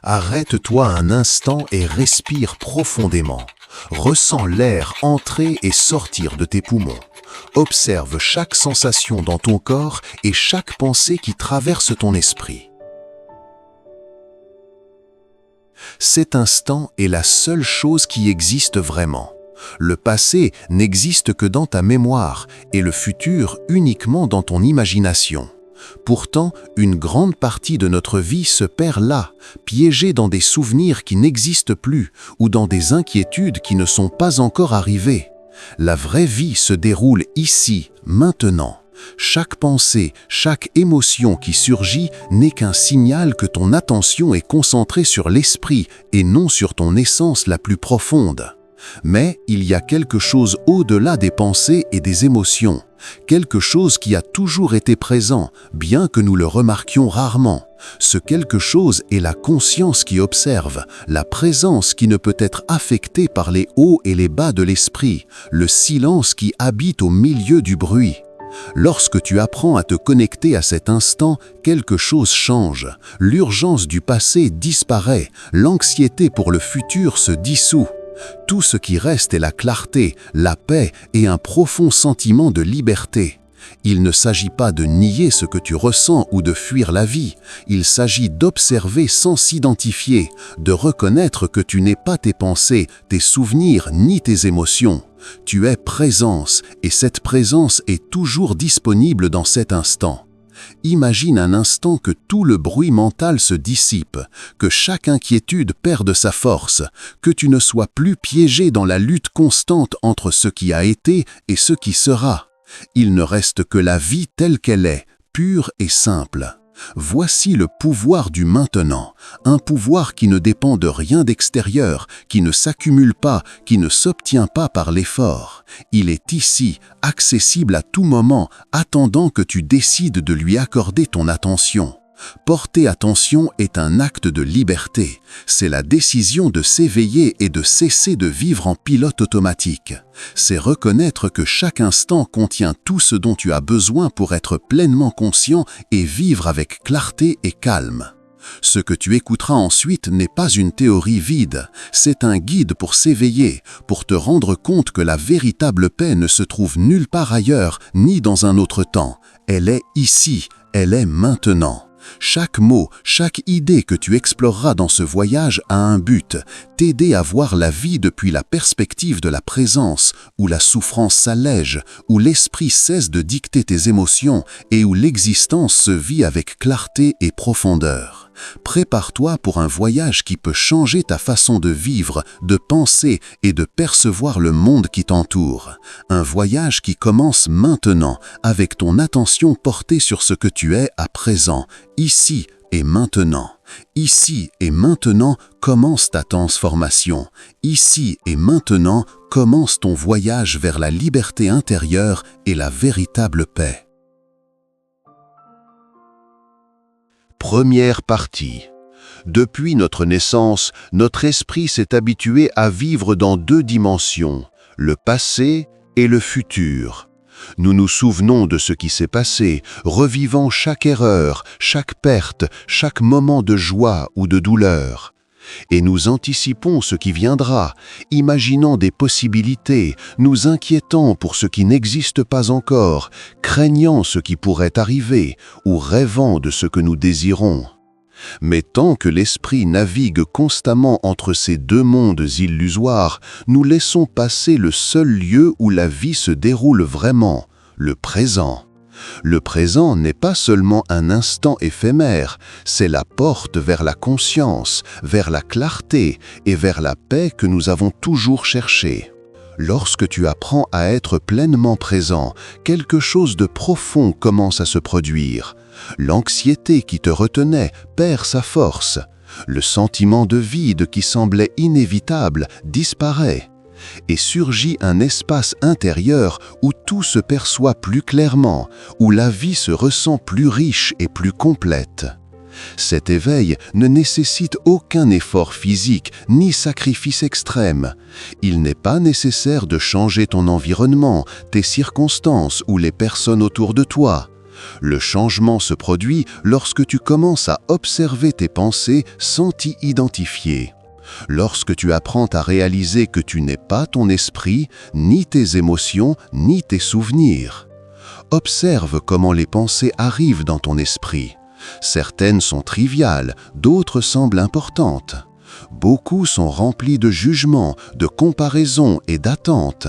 Arrête-toi un instant et respire profondément. Ressens l'air entrer et sortir de tes poumons. Observe chaque sensation dans ton corps et chaque pensée qui traverse ton esprit. Cet instant est la seule chose qui existe vraiment. Le passé n'existe que dans ta mémoire et le futur uniquement dans ton imagination. Pourtant, une grande partie de notre vie se perd là, piégée dans des souvenirs qui n'existent plus ou dans des inquiétudes qui ne sont pas encore arrivées. La vraie vie se déroule ici, maintenant. Chaque pensée, chaque émotion qui surgit n'est qu'un signal que ton attention est concentrée sur l'esprit et non sur ton essence la plus profonde. Mais il y a quelque chose au-delà des pensées et des émotions, quelque chose qui a toujours été présent, bien que nous le remarquions rarement. Ce quelque chose est la conscience qui observe, la présence qui ne peut être affectée par les hauts et les bas de l'esprit, le silence qui habite au milieu du bruit. Lorsque tu apprends à te connecter à cet instant, quelque chose change. L'urgence du passé disparaît, l'anxiété pour le futur se dissout. Tout ce qui reste est la clarté, la paix et un profond sentiment de liberté. Il ne s'agit pas de nier ce que tu ressens ou de fuir la vie. Il s'agit d'observer sans s'identifier, de reconnaître que tu n'es pas tes pensées, tes souvenirs ni tes émotions. Tu es présence et cette présence est toujours disponible dans cet instant. Imagine un instant que tout le bruit mental se dissipe, que chaque inquiétude perde sa force, que tu ne sois plus piégé dans la lutte constante entre ce qui a été et ce qui sera. Il ne reste que la vie telle qu'elle est, pure et simple. Voici le pouvoir du maintenant, un pouvoir qui ne dépend de rien d'extérieur, qui ne s'accumule pas, qui ne s'obtient pas par l'effort. Il est ici, accessible à tout moment, attendant que tu décides de lui accorder ton attention. Porter attention est un acte de liberté. C'est la décision de s'éveiller et de cesser de vivre en pilote automatique. C'est reconnaître que chaque instant contient tout ce dont tu as besoin pour être pleinement conscient et vivre avec clarté et calme. Ce que tu écouteras ensuite n'est pas une théorie vide, c'est un guide pour s'éveiller, pour te rendre compte que la véritable paix ne se trouve nulle part ailleurs, ni dans un autre temps. Elle est ici, elle est maintenant. Chaque mot, chaque idée que tu exploreras dans ce voyage a un but, t'aider à voir la vie depuis la perspective de la présence, où la souffrance s'allège, où l'esprit cesse de dicter tes émotions et où l'existence se vit avec clarté et profondeur. Prépare-toi pour un voyage qui peut changer ta façon de vivre, de penser et de percevoir le monde qui t'entoure. Un voyage qui commence maintenant, avec ton attention portée sur ce que tu es à présent, ici et maintenant. Ici et maintenant commence ta transformation. Ici et maintenant commence ton voyage vers la liberté intérieure et la véritable paix. Première partie. Depuis notre naissance, notre esprit s'est habitué à vivre dans deux dimensions, le passé et le futur. Nous nous souvenons de ce qui s'est passé, revivant chaque erreur, chaque perte, chaque moment de joie ou de douleur. Et nous anticipons ce qui viendra, imaginant des possibilités, nous inquiétant pour ce qui n'existe pas encore, craignant ce qui pourrait arriver ou rêvant de ce que nous désirons. Mais tant que l'esprit navigue constamment entre ces deux mondes illusoires, nous laissons passer le seul lieu où la vie se déroule vraiment, le présent. Le présent n'est pas seulement un instant éphémère, c'est la porte vers la conscience, vers la clarté et vers la paix que nous avons toujours cherchée. Lorsque tu apprends à être pleinement présent, quelque chose de profond commence à se produire. L'anxiété qui te retenait perd sa force. Le sentiment de vide qui semblait inévitable disparaît. Et surgit un espace intérieur où tout se perçoit plus clairement, où la vie se ressent plus riche et plus complète. Cet éveil ne nécessite aucun effort physique ni sacrifice extrême. Il n'est pas nécessaire de changer ton environnement, tes circonstances ou les personnes autour de toi. Le changement se produit lorsque tu commences à observer tes pensées sans t'y identifier. Lorsque tu apprends à réaliser que tu n'es pas ton esprit, ni tes émotions, ni tes souvenirs. Observe comment les pensées arrivent dans ton esprit. Certaines sont triviales, d'autres semblent importantes. Beaucoup sont remplis de jugements, de comparaisons et d'attentes.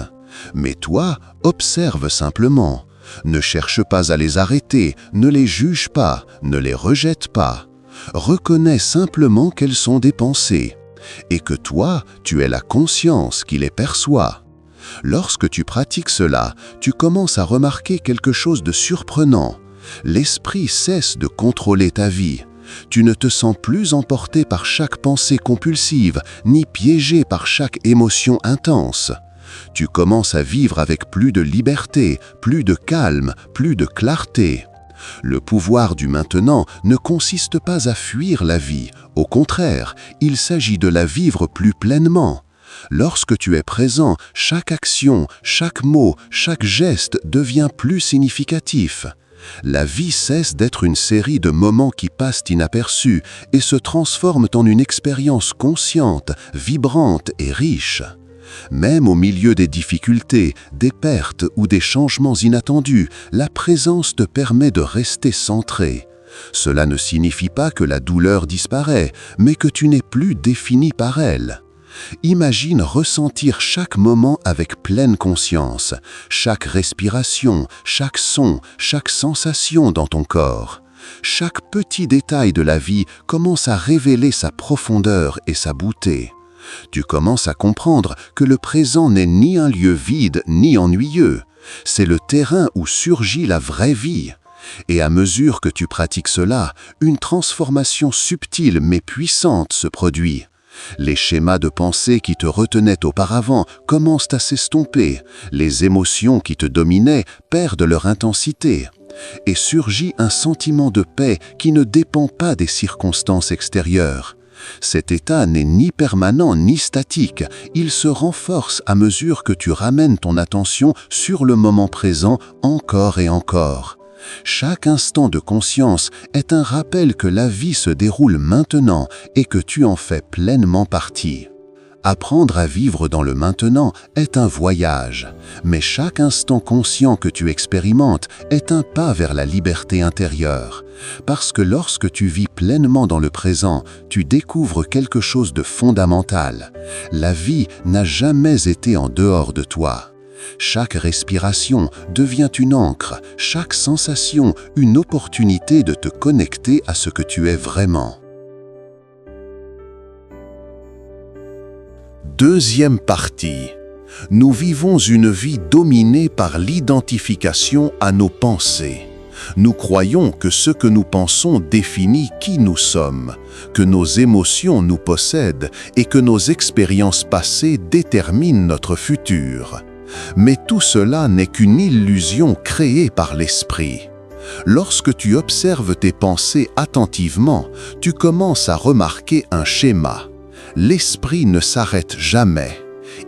Mais toi, observe simplement. Ne cherche pas à les arrêter, ne les juge pas, ne les rejette pas. Reconnais simplement qu'elles sont des pensées, et que toi, tu es la conscience qui les perçoit. Lorsque tu pratiques cela, tu commences à remarquer quelque chose de surprenant. L'esprit cesse de contrôler ta vie. Tu ne te sens plus emporté par chaque pensée compulsive, ni piégé par chaque émotion intense. Tu commences à vivre avec plus de liberté, plus de calme, plus de clarté. Le pouvoir du maintenant ne consiste pas à fuir la vie. Au contraire, il s'agit de la vivre plus pleinement. Lorsque tu es présent, chaque action, chaque mot, chaque geste devient plus significatif. La vie cesse d'être une série de moments qui passent inaperçus et se transforment en une expérience consciente, vibrante et riche. Même au milieu des difficultés, des pertes ou des changements inattendus, la présence te permet de rester centré. Cela ne signifie pas que la douleur disparaît, mais que tu n'es plus défini par elle. Imagine ressentir chaque moment avec pleine conscience, chaque respiration, chaque son, chaque sensation dans ton corps. Chaque petit détail de la vie commence à révéler sa profondeur et sa beauté. Tu commences à comprendre que le présent n'est ni un lieu vide ni ennuyeux. C'est le terrain où surgit la vraie vie. Et à mesure que tu pratiques cela, une transformation subtile mais puissante se produit. Les schémas de pensée qui te retenaient auparavant commencent à s'estomper, les émotions qui te dominaient perdent leur intensité, et surgit un sentiment de paix qui ne dépend pas des circonstances extérieures. Cet état n'est ni permanent ni statique, il se renforce à mesure que tu ramènes ton attention sur le moment présent encore et encore. Chaque instant de conscience est un rappel que la vie se déroule maintenant et que tu en fais pleinement partie. Apprendre à vivre dans le maintenant est un voyage, mais chaque instant conscient que tu expérimentes est un pas vers la liberté intérieure. Parce que lorsque tu vis pleinement dans le présent, tu découvres quelque chose de fondamental. La vie n'a jamais été en dehors de toi. Chaque respiration devient une ancre, chaque sensation une opportunité de te connecter à ce que tu es vraiment. Deuxième partie. Nous vivons une vie dominée par l'identification à nos pensées. Nous croyons que ce que nous pensons définit qui nous sommes, que nos émotions nous possèdent et que nos expériences passées déterminent notre futur. Mais tout cela n'est qu'une illusion créée par l'esprit. Lorsque tu observes tes pensées attentivement, tu commences à remarquer un schéma. L'esprit ne s'arrête jamais.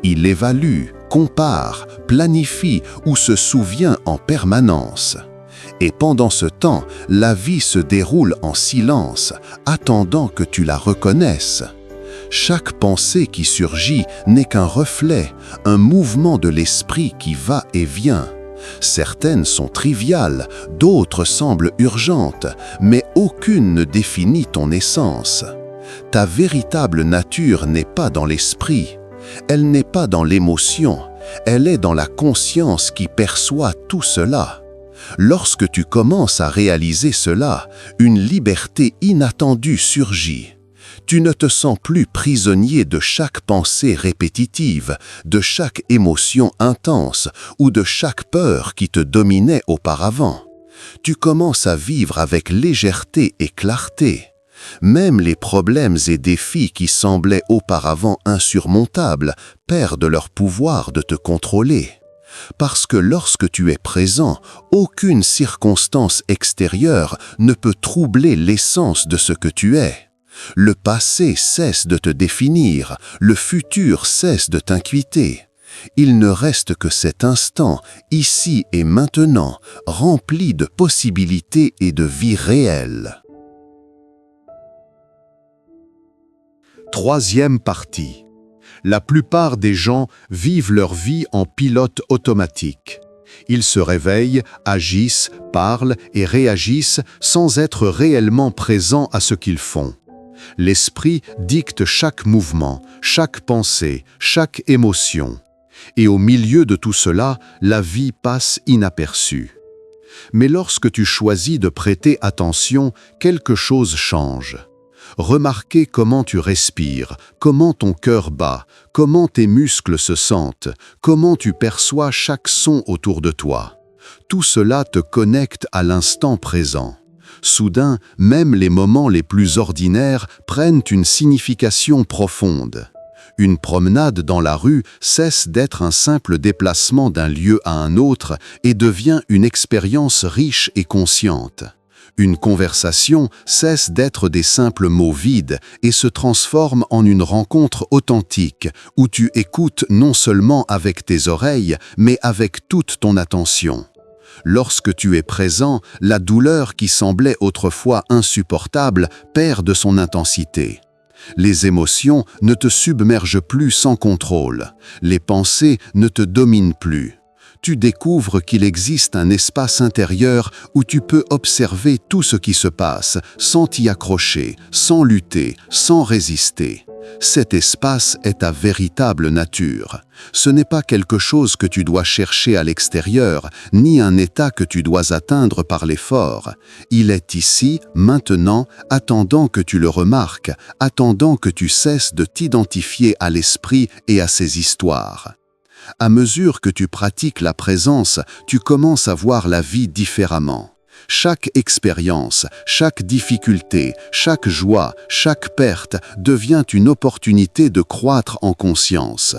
Il évalue, compare, planifie ou se souvient en permanence. Et pendant ce temps, la vie se déroule en silence, attendant que tu la reconnaisses. Chaque pensée qui surgit n'est qu'un reflet, un mouvement de l'esprit qui va et vient. Certaines sont triviales, d'autres semblent urgentes, mais aucune ne définit ton essence. Ta véritable nature n'est pas dans l'esprit, elle n'est pas dans l'émotion, elle est dans la conscience qui perçoit tout cela. Lorsque tu commences à réaliser cela, une liberté inattendue surgit. Tu ne te sens plus prisonnier de chaque pensée répétitive, de chaque émotion intense ou de chaque peur qui te dominait auparavant. Tu commences à vivre avec légèreté et clarté. Même les problèmes et défis qui semblaient auparavant insurmontables perdent leur pouvoir de te contrôler. Parce que lorsque tu es présent, aucune circonstance extérieure ne peut troubler l'essence de ce que tu es. Le passé cesse de te définir, le futur cesse de t'inquiéter. Il ne reste que cet instant, ici et maintenant, rempli de possibilités et de vie réelle. Troisième partie. La plupart des gens vivent leur vie en pilote automatique. Ils se réveillent, agissent, parlent et réagissent sans être réellement présents à ce qu'ils font. L'esprit dicte chaque mouvement, chaque pensée, chaque émotion. Et au milieu de tout cela, la vie passe inaperçue. Mais lorsque tu choisis de prêter attention, quelque chose change. Remarquez comment tu respires, comment ton cœur bat, comment tes muscles se sentent, comment tu perçois chaque son autour de toi. Tout cela te connecte à l'instant présent. Soudain, même les moments les plus ordinaires prennent une signification profonde. Une promenade dans la rue cesse d'être un simple déplacement d'un lieu à un autre et devient une expérience riche et consciente. Une conversation cesse d'être des simples mots vides et se transforme en une rencontre authentique où tu écoutes non seulement avec tes oreilles, mais avec toute ton attention. Lorsque tu es présent, la douleur qui semblait autrefois insupportable perd de son intensité. Les émotions ne te submergent plus sans contrôle. Les pensées ne te dominent plus. Tu découvres qu'il existe un espace intérieur où tu peux observer tout ce qui se passe, sans t'y accrocher, sans lutter, sans résister. Cet espace est ta véritable nature. Ce n'est pas quelque chose que tu dois chercher à l'extérieur, ni un état que tu dois atteindre par l'effort. Il est ici, maintenant, attendant que tu le remarques, attendant que tu cesses de t'identifier à l'esprit et à ses histoires. À mesure que tu pratiques la présence, tu commences à voir la vie différemment. Chaque expérience, chaque difficulté, chaque joie, chaque perte devient une opportunité de croître en conscience.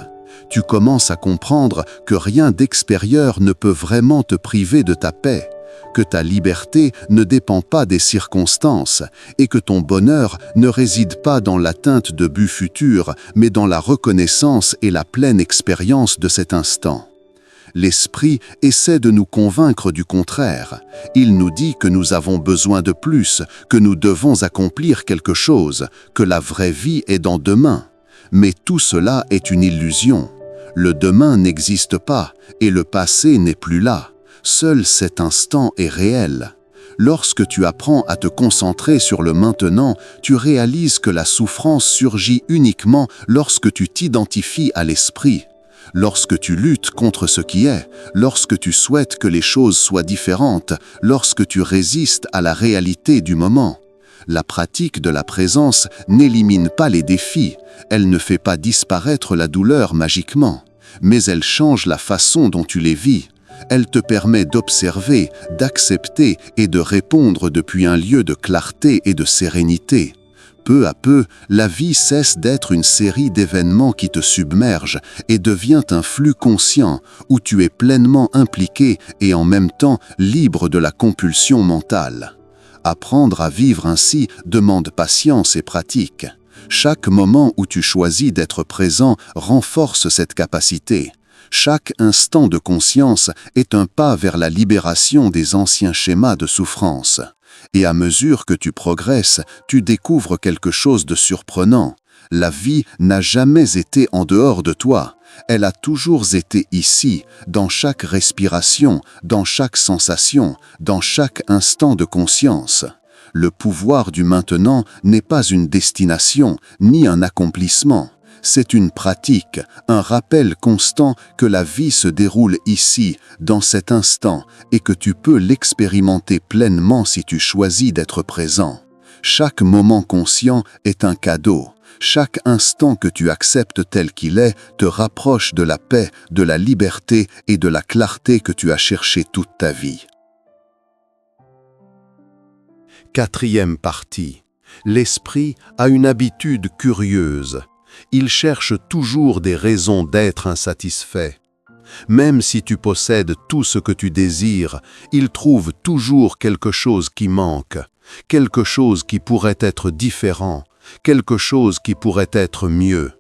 Tu commences à comprendre que rien d'extérieur ne peut vraiment te priver de ta paix, que ta liberté ne dépend pas des circonstances et que ton bonheur ne réside pas dans l'atteinte de buts futurs, mais dans la reconnaissance et la pleine expérience de cet instant. L'esprit essaie de nous convaincre du contraire. Il nous dit que nous avons besoin de plus, que nous devons accomplir quelque chose, que la vraie vie est dans demain. Mais tout cela est une illusion. Le demain n'existe pas et le passé n'est plus là. Seul cet instant est réel. Lorsque tu apprends à te concentrer sur le maintenant, tu réalises que la souffrance surgit uniquement lorsque tu t'identifies à l'esprit. Lorsque tu luttes contre ce qui est, lorsque tu souhaites que les choses soient différentes, lorsque tu résistes à la réalité du moment. La pratique de la présence n'élimine pas les défis, elle ne fait pas disparaître la douleur magiquement, mais elle change la façon dont tu les vis. Elle te permet d'observer, d'accepter et de répondre depuis un lieu de clarté et de sérénité. Peu à peu, la vie cesse d'être une série d'événements qui te submergent et devient un flux conscient où tu es pleinement impliqué et en même temps libre de la compulsion mentale. Apprendre à vivre ainsi demande patience et pratique. Chaque moment où tu choisis d'être présent renforce cette capacité. Chaque instant de conscience est un pas vers la libération des anciens schémas de souffrance. Et à mesure que tu progresses, tu découvres quelque chose de surprenant. La vie n'a jamais été en dehors de toi. Elle a toujours été ici, dans chaque respiration, dans chaque sensation, dans chaque instant de conscience. Le pouvoir du maintenant n'est pas une destination, ni un accomplissement. C'est une pratique, un rappel constant que la vie se déroule ici, dans cet instant, et que tu peux l'expérimenter pleinement si tu choisis d'être présent. Chaque moment conscient est un cadeau. Chaque instant que tu acceptes tel qu'il est te rapproche de la paix, de la liberté et de la clarté que tu as cherché toute ta vie. Quatrième partie. L'esprit a une habitude curieuse. Il cherche toujours des raisons d'être insatisfait. Même si tu possèdes tout ce que tu désires, il trouve toujours quelque chose qui manque, quelque chose qui pourrait être différent, quelque chose qui pourrait être mieux.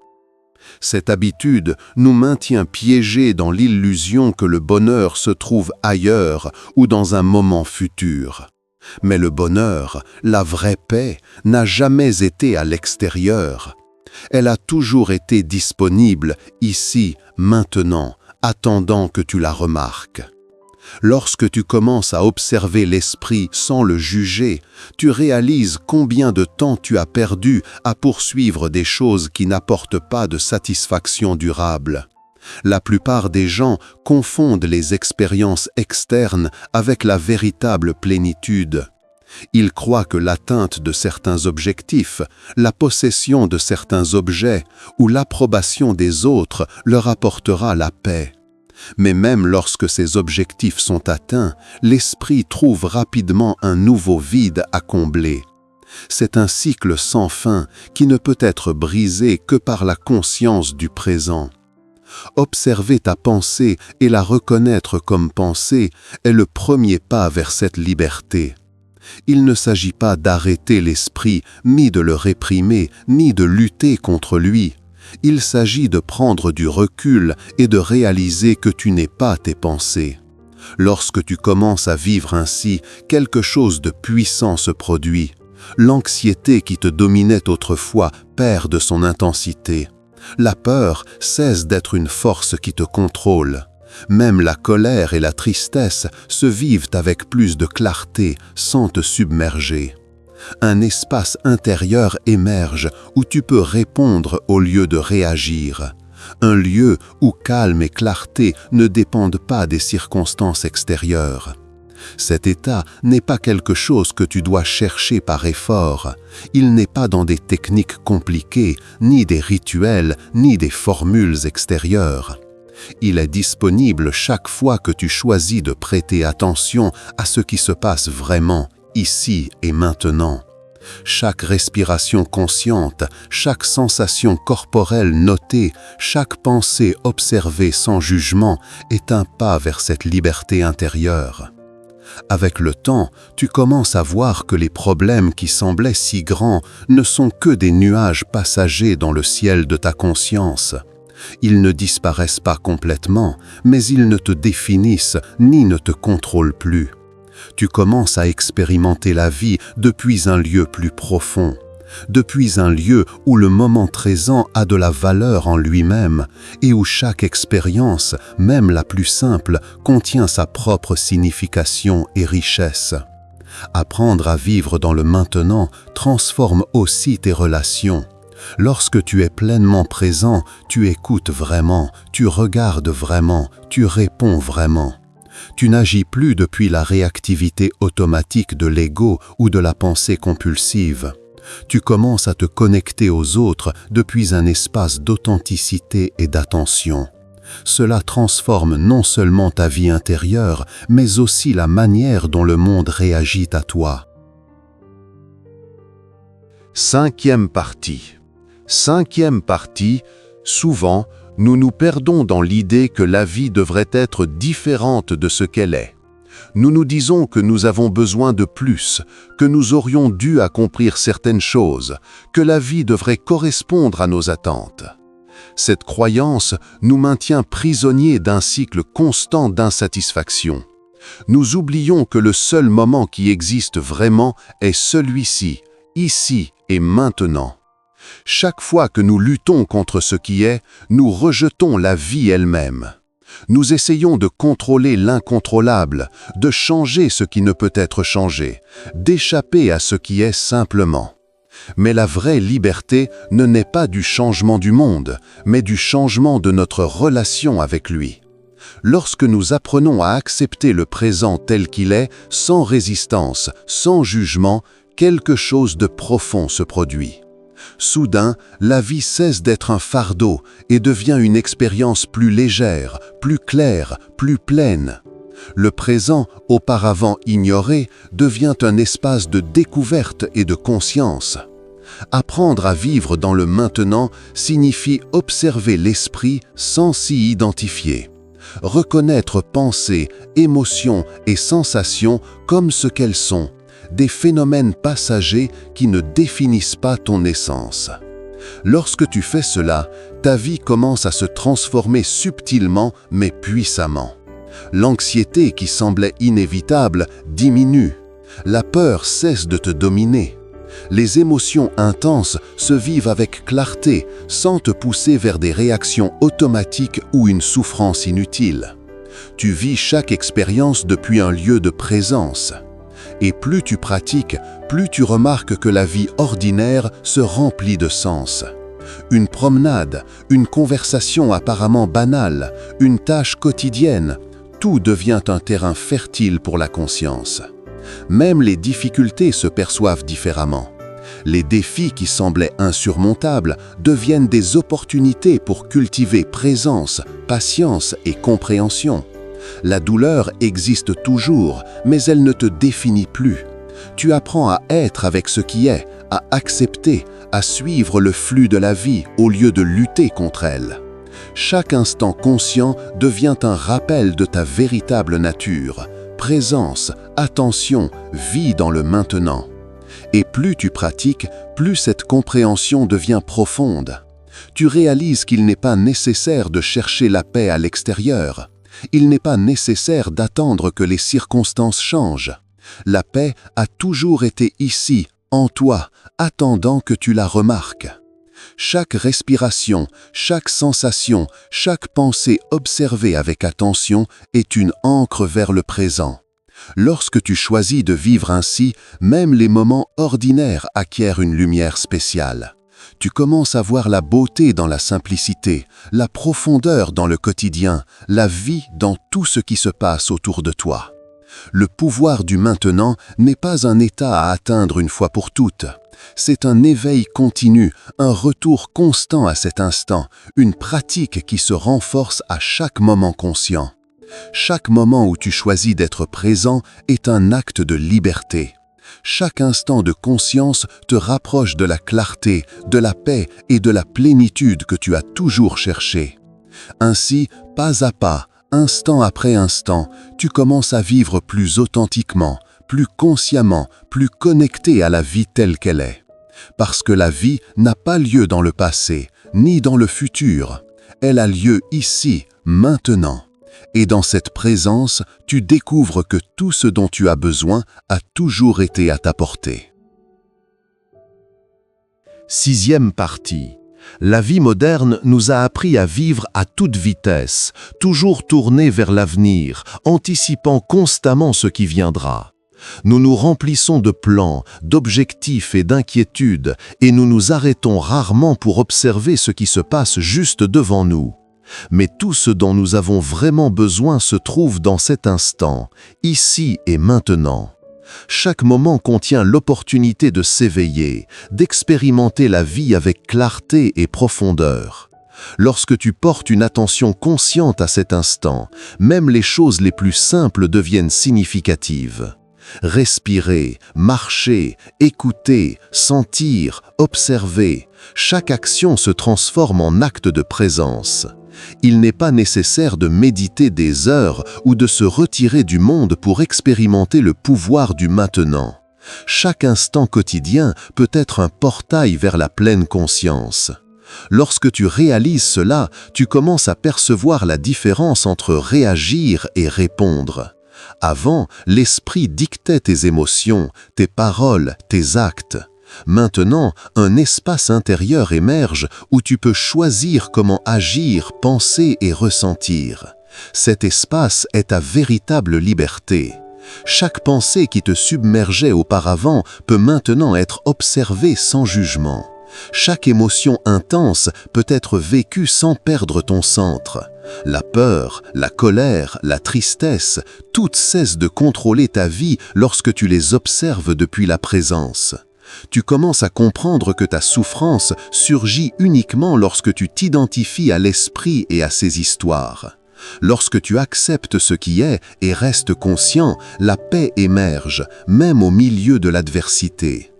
Cette habitude nous maintient piégés dans l'illusion que le bonheur se trouve ailleurs ou dans un moment futur. Mais le bonheur, la vraie paix, n'a jamais été à l'extérieur. Elle a toujours été disponible, ici, maintenant, attendant que tu la remarques. Lorsque tu commences à observer l'esprit sans le juger, tu réalises combien de temps tu as perdu à poursuivre des choses qui n'apportent pas de satisfaction durable. La plupart des gens confondent les expériences externes avec la véritable plénitude. Ils croient que l'atteinte de certains objectifs, la possession de certains objets ou l'approbation des autres leur apportera la paix. Mais même lorsque ces objectifs sont atteints, l'esprit trouve rapidement un nouveau vide à combler. C'est un cycle sans fin qui ne peut être brisé que par la conscience du présent. Observer ta pensée et la reconnaître comme pensée est le premier pas vers cette liberté. Il ne s'agit pas d'arrêter l'esprit, ni de le réprimer, ni de lutter contre lui. Il s'agit de prendre du recul et de réaliser que tu n'es pas tes pensées. Lorsque tu commences à vivre ainsi, quelque chose de puissant se produit. L'anxiété qui te dominait autrefois perd de son intensité. La peur cesse d'être une force qui te contrôle. Même la colère et la tristesse se vivent avec plus de clarté sans te submerger. Un espace intérieur émerge où tu peux répondre au lieu de réagir. Un lieu où calme et clarté ne dépendent pas des circonstances extérieures. Cet état n'est pas quelque chose que tu dois chercher par effort. Il n'est pas dans des techniques compliquées, ni des rituels, ni des formules extérieures. Il est disponible chaque fois que tu choisis de prêter attention à ce qui se passe vraiment, ici et maintenant. Chaque respiration consciente, chaque sensation corporelle notée, chaque pensée observée sans jugement est un pas vers cette liberté intérieure. Avec le temps, tu commences à voir que les problèmes qui semblaient si grands ne sont que des nuages passagers dans le ciel de ta conscience. Ils ne disparaissent pas complètement, mais ils ne te définissent ni ne te contrôlent plus. Tu commences à expérimenter la vie depuis un lieu plus profond, depuis un lieu où le moment présent a de la valeur en lui-même et où chaque expérience, même la plus simple, contient sa propre signification et richesse. Apprendre à vivre dans le maintenant transforme aussi tes relations. Lorsque tu es pleinement présent, tu écoutes vraiment, tu regardes vraiment, tu réponds vraiment. Tu n'agis plus depuis la réactivité automatique de l'ego ou de la pensée compulsive. Tu commences à te connecter aux autres depuis un espace d'authenticité et d'attention. Cela transforme non seulement ta vie intérieure, mais aussi la manière dont le monde réagit à toi. Cinquième partie. Souvent, nous nous perdons dans l'idée que la vie devrait être différente de ce qu'elle est. Nous nous disons que nous avons besoin de plus, que nous aurions dû accomplir certaines choses, que la vie devrait correspondre à nos attentes. Cette croyance nous maintient prisonniers d'un cycle constant d'insatisfaction. Nous oublions que le seul moment qui existe vraiment est celui-ci, ici et maintenant. Chaque fois que nous luttons contre ce qui est, nous rejetons la vie elle-même. Nous essayons de contrôler l'incontrôlable, de changer ce qui ne peut être changé, d'échapper à ce qui est simplement. Mais la vraie liberté ne naît pas du changement du monde, mais du changement de notre relation avec lui. Lorsque nous apprenons à accepter le présent tel qu'il est, sans résistance, sans jugement, quelque chose de profond se produit. Soudain, la vie cesse d'être un fardeau et devient une expérience plus légère, plus claire, plus pleine. Le présent, auparavant ignoré, devient un espace de découverte et de conscience. Apprendre à vivre dans le maintenant signifie observer l'esprit sans s'y identifier. Reconnaître pensées, émotions et sensations comme ce qu'elles sont, des phénomènes passagers qui ne définissent pas ton essence. Lorsque tu fais cela, ta vie commence à se transformer subtilement mais puissamment. L'anxiété qui semblait inévitable diminue. La peur cesse de te dominer. Les émotions intenses se vivent avec clarté, sans te pousser vers des réactions automatiques ou une souffrance inutile. Tu vis chaque expérience depuis un lieu de présence. Et plus tu pratiques, plus tu remarques que la vie ordinaire se remplit de sens. Une promenade, une conversation apparemment banale, une tâche quotidienne, tout devient un terrain fertile pour la conscience. Même les difficultés se perçoivent différemment. Les défis qui semblaient insurmontables deviennent des opportunités pour cultiver présence, patience et compréhension. La douleur existe toujours, mais elle ne te définit plus. Tu apprends à être avec ce qui est, à accepter, à suivre le flux de la vie au lieu de lutter contre elle. Chaque instant conscient devient un rappel de ta véritable nature. Présence, attention, vie dans le maintenant. Et plus tu pratiques, plus cette compréhension devient profonde. Tu réalises qu'il n'est pas nécessaire de chercher la paix à l'extérieur. Il n'est pas nécessaire d'attendre que les circonstances changent. La paix a toujours été ici, en toi, attendant que tu la remarques. Chaque respiration, chaque sensation, chaque pensée observée avec attention est une ancre vers le présent. Lorsque tu choisis de vivre ainsi, même les moments ordinaires acquièrent une lumière spéciale. Tu commences à voir la beauté dans la simplicité, la profondeur dans le quotidien, la vie dans tout ce qui se passe autour de toi. Le pouvoir du maintenant n'est pas un état à atteindre une fois pour toutes. C'est un éveil continu, un retour constant à cet instant, une pratique qui se renforce à chaque moment conscient. Chaque moment où tu choisis d'être présent est un acte de liberté. Chaque instant de conscience te rapproche de la clarté, de la paix et de la plénitude que tu as toujours cherché. Ainsi, pas à pas, instant après instant, tu commences à vivre plus authentiquement, plus consciemment, plus connecté à la vie telle qu'elle est. Parce que la vie n'a pas lieu dans le passé, ni dans le futur. Elle a lieu ici, maintenant. Et dans cette présence, tu découvres que tout ce dont tu as besoin a toujours été à ta portée. 6e partie. La vie moderne nous a appris à vivre à toute vitesse, toujours tournés vers l'avenir, anticipant constamment ce qui viendra. Nous nous remplissons de plans, d'objectifs et d'inquiétudes, et nous nous arrêtons rarement pour observer ce qui se passe juste devant nous. Mais tout ce dont nous avons vraiment besoin se trouve dans cet instant, ici et maintenant. Chaque moment contient l'opportunité de s'éveiller, d'expérimenter la vie avec clarté et profondeur. Lorsque tu portes une attention consciente à cet instant, même les choses les plus simples deviennent significatives. Respirer, marcher, écouter, sentir, observer, chaque action se transforme en acte de présence. Il n'est pas nécessaire de méditer des heures ou de se retirer du monde pour expérimenter le pouvoir du maintenant. Chaque instant quotidien peut être un portail vers la pleine conscience. Lorsque tu réalises cela, tu commences à percevoir la différence entre réagir et répondre. Avant, l'esprit dictait tes émotions, tes paroles, tes actes. Maintenant, un espace intérieur émerge où tu peux choisir comment agir, penser et ressentir. Cet espace est ta véritable liberté. Chaque pensée qui te submergeait auparavant peut maintenant être observée sans jugement. Chaque émotion intense peut être vécue sans perdre ton centre. La peur, la colère, la tristesse, toutes cessent de contrôler ta vie lorsque tu les observes depuis la présence. Tu commences à comprendre que ta souffrance surgit uniquement lorsque tu t'identifies à l'esprit et à ses histoires. Lorsque tu acceptes ce qui est et restes conscient, la paix émerge, même au milieu de l'adversité.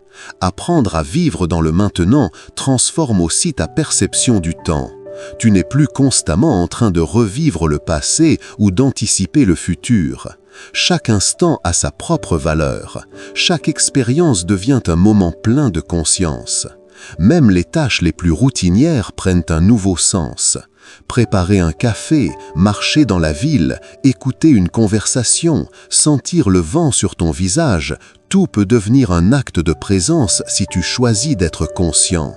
Apprendre à vivre dans le maintenant transforme aussi ta perception du temps. Tu n'es plus constamment en train de revivre le passé ou d'anticiper le futur. Chaque instant a sa propre valeur. Chaque expérience devient un moment plein de conscience. Même les tâches les plus routinières prennent un nouveau sens. Préparer un café, marcher dans la ville, écouter une conversation, sentir le vent sur ton visage, tout peut devenir un acte de présence si tu choisis d'être conscient.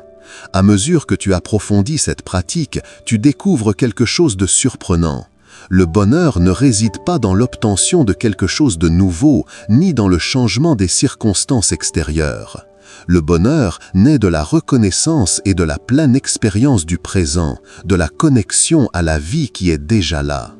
À mesure que tu approfondis cette pratique, tu découvres quelque chose de surprenant. Le bonheur ne réside pas dans l'obtention de quelque chose de nouveau, ni dans le changement des circonstances extérieures. Le bonheur naît de la reconnaissance et de la pleine expérience du présent, de la connexion à la vie qui est déjà là.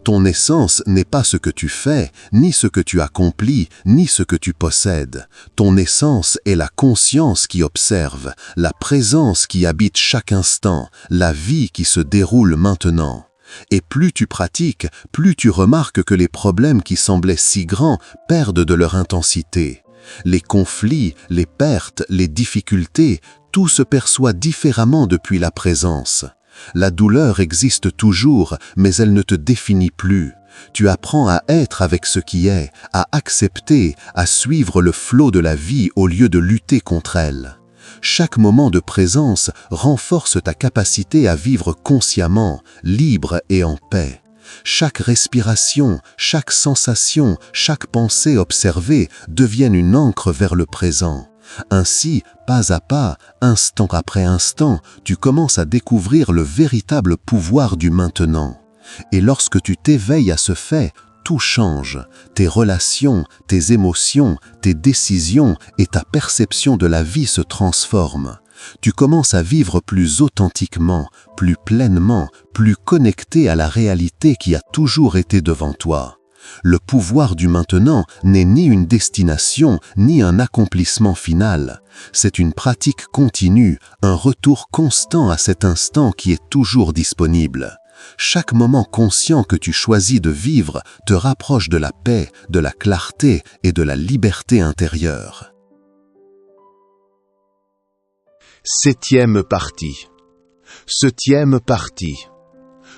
Ton essence n'est pas ce que tu fais, ni ce que tu accomplis, ni ce que tu possèdes. Ton essence est la conscience qui observe, la présence qui habite chaque instant, la vie qui se déroule maintenant. Et plus tu pratiques, plus tu remarques que les problèmes qui semblaient si grands perdent de leur intensité. Les conflits, les pertes, les difficultés, tout se perçoit différemment depuis la présence. La douleur existe toujours, mais elle ne te définit plus. Tu apprends à être avec ce qui est, à accepter, à suivre le flot de la vie au lieu de lutter contre elle. Chaque moment de présence renforce ta capacité à vivre consciemment, libre et en paix. Chaque respiration, chaque sensation, chaque pensée observée deviennent une ancre vers le présent. Ainsi, pas à pas, instant après instant, tu commences à découvrir le véritable pouvoir du maintenant. Et lorsque tu t'éveilles à ce fait, tout change. Tes relations, tes émotions, tes décisions et ta perception de la vie se transforment. Tu commences à vivre plus authentiquement, plus pleinement, plus connecté à la réalité qui a toujours été devant toi. Le pouvoir du maintenant n'est ni une destination, ni un accomplissement final. C'est une pratique continue, un retour constant à cet instant qui est toujours disponible. Chaque moment conscient que tu choisis de vivre te rapproche de la paix, de la clarté et de la liberté intérieure. 7e partie. 7e partie.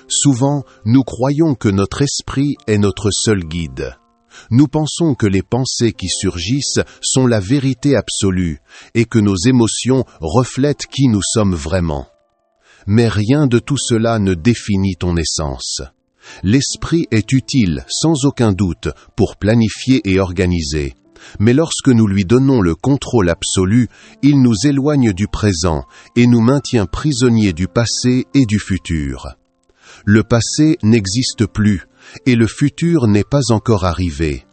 Souvent, nous croyons que notre esprit est notre seul guide. Nous pensons que les pensées qui surgissent sont la vérité absolue et que nos émotions reflètent qui nous sommes vraiment. Mais rien de tout cela ne définit ton essence. L'esprit est utile, sans aucun doute, pour planifier et organiser. Mais lorsque nous lui donnons le contrôle absolu, il nous éloigne du présent et nous maintient prisonniers du passé et du futur. Le passé n'existe plus et le futur n'est pas encore arrivé.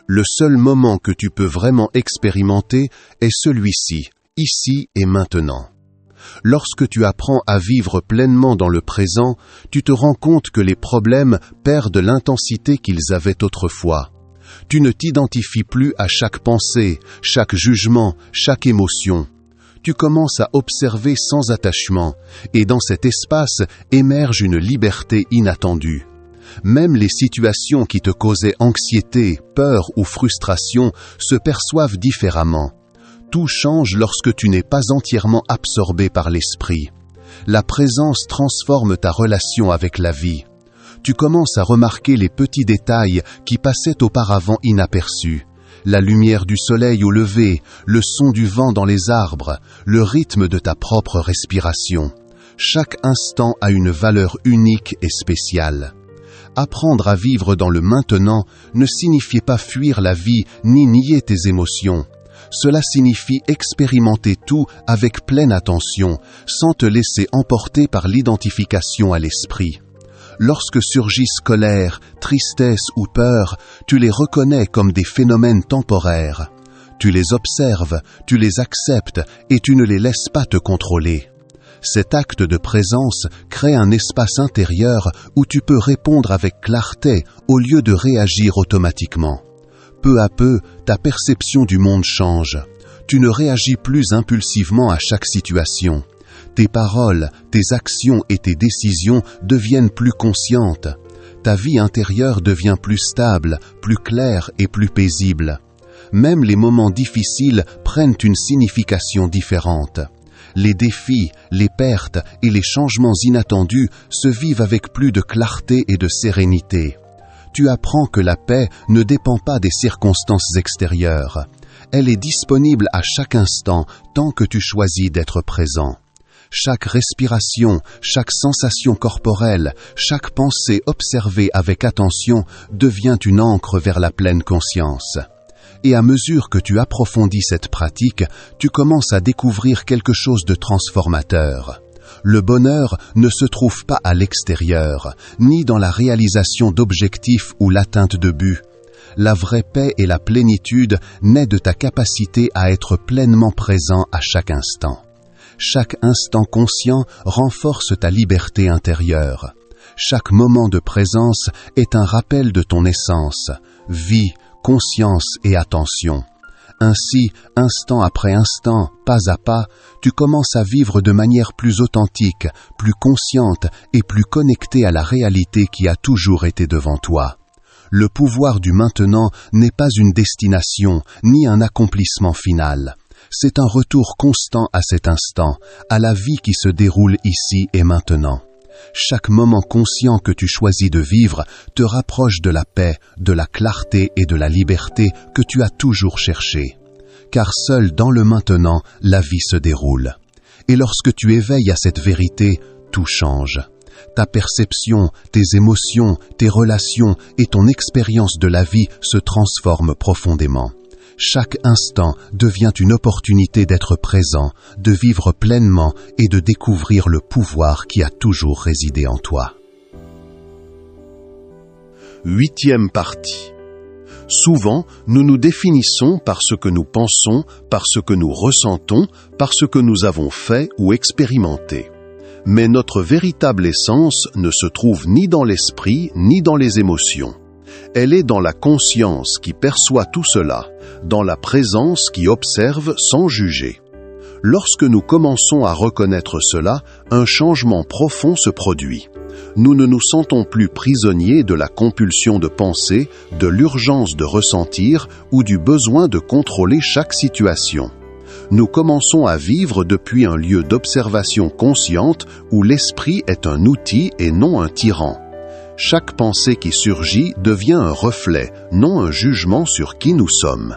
Le seul moment que tu peux vraiment expérimenter est celui-ci, ici et maintenant. Lorsque tu apprends à vivre pleinement dans le présent, tu te rends compte que les problèmes perdent l'intensité qu'ils avaient autrefois. Tu ne t'identifies plus à chaque pensée, chaque jugement, chaque émotion. Tu commences à observer sans attachement, et dans cet espace émerge une liberté inattendue. Même les situations qui te causaient anxiété, peur ou frustration se perçoivent différemment. Tout change lorsque tu n'es pas entièrement absorbé par l'esprit. La présence transforme ta relation avec la vie. Tu commences à remarquer les petits détails qui passaient auparavant inaperçus. La lumière du soleil au lever, le son du vent dans les arbres, le rythme de ta propre respiration. Chaque instant a une valeur unique et spéciale. Apprendre à vivre dans le maintenant ne signifiait pas fuir la vie ni nier tes émotions. Cela signifie expérimenter tout avec pleine attention, sans te laisser emporter par l'identification à l'esprit. Lorsque surgissent colère, tristesse ou peur, tu les reconnais comme des phénomènes temporaires. Tu les observes, tu les acceptes et tu ne les laisses pas te contrôler. Cet acte de présence crée un espace intérieur où tu peux répondre avec clarté au lieu de réagir automatiquement. Peu à peu, ta perception du monde change. Tu ne réagis plus impulsivement à chaque situation. Tes paroles, tes actions et tes décisions deviennent plus conscientes. Ta vie intérieure devient plus stable, plus claire et plus paisible. Même les moments difficiles prennent une signification différente. Les défis, les pertes et les changements inattendus se vivent avec plus de clarté et de sérénité. Tu apprends que la paix ne dépend pas des circonstances extérieures. Elle est disponible à chaque instant tant que tu choisis d'être présent. Chaque respiration, chaque sensation corporelle, chaque pensée observée avec attention devient une ancre vers la pleine conscience. Et à mesure que tu approfondis cette pratique, tu commences à découvrir quelque chose de transformateur. Le bonheur ne se trouve pas à l'extérieur, ni dans la réalisation d'objectifs ou l'atteinte de buts. La vraie paix et la plénitude naissent de ta capacité à être pleinement présent à chaque instant. Chaque instant conscient renforce ta liberté intérieure. Chaque moment de présence est un rappel de ton essence, vie, conscience et attention. Ainsi, instant après instant, pas à pas, tu commences à vivre de manière plus authentique, plus consciente et plus connectée à la réalité qui a toujours été devant toi. Le pouvoir du maintenant n'est pas une destination, ni un accomplissement final. C'est un retour constant à cet instant, à la vie qui se déroule ici et maintenant. Chaque moment conscient que tu choisis de vivre te rapproche de la paix, de la clarté et de la liberté que tu as toujours cherché. Car seul dans le maintenant, la vie se déroule. Et lorsque tu éveilles à cette vérité, tout change. Ta perception, tes émotions, tes relations et ton expérience de la vie se transforment profondément. Chaque instant devient une opportunité d'être présent, de vivre pleinement et de découvrir le pouvoir qui a toujours résidé en toi. 8e partie. Souvent, nous nous définissons par ce que nous pensons, par ce que nous ressentons, par ce que nous avons fait ou expérimenté. Mais notre véritable essence ne se trouve ni dans l'esprit ni dans les émotions. Elle est dans la conscience qui perçoit tout cela, dans la présence qui observe sans juger. Lorsque nous commençons à reconnaître cela, un changement profond se produit. Nous ne nous sentons plus prisonniers de la compulsion de penser, de l'urgence de ressentir ou du besoin de contrôler chaque situation. Nous commençons à vivre depuis un lieu d'observation consciente où l'esprit est un outil et non un tyran. Chaque pensée qui surgit devient un reflet, non un jugement sur qui nous sommes.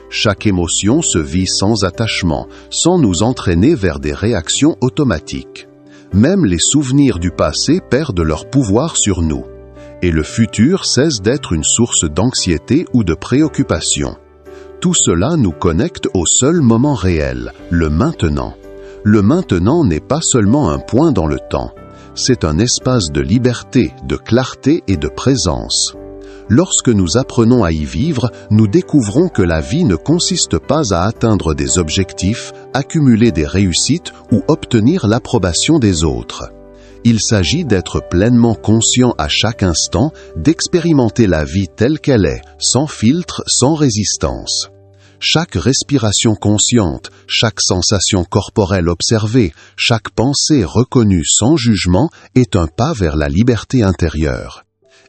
Chaque émotion se vit sans attachement, sans nous entraîner vers des réactions automatiques. Même les souvenirs du passé perdent leur pouvoir sur nous. Et le futur cesse d'être une source d'anxiété ou de préoccupation. Tout cela nous connecte au seul moment réel, le maintenant. Le maintenant n'est pas seulement un point dans le temps. C'est un espace de liberté, de clarté et de présence. Lorsque nous apprenons à y vivre, nous découvrons que la vie ne consiste pas à atteindre des objectifs, accumuler des réussites ou obtenir l'approbation des autres. Il s'agit d'être pleinement conscient à chaque instant, d'expérimenter la vie telle qu'elle est, sans filtre, sans résistance. Chaque respiration consciente, chaque sensation corporelle observée, chaque pensée reconnue sans jugement est un pas vers la liberté intérieure.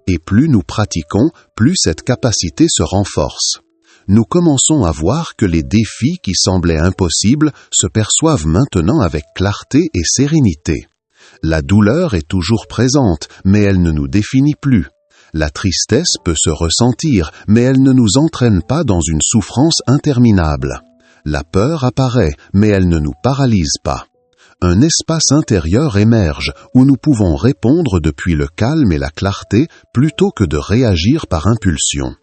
Et plus nous pratiquons, plus cette capacité se renforce. Nous commençons à voir que les défis qui semblaient impossibles se perçoivent maintenant avec clarté et sérénité. La douleur est toujours présente, mais elle ne nous définit plus. La tristesse peut se ressentir, mais elle ne nous entraîne pas dans une souffrance interminable. La peur apparaît, mais elle ne nous paralyse pas. Un espace intérieur émerge où nous pouvons répondre depuis le calme et la clarté plutôt que de réagir par impulsion.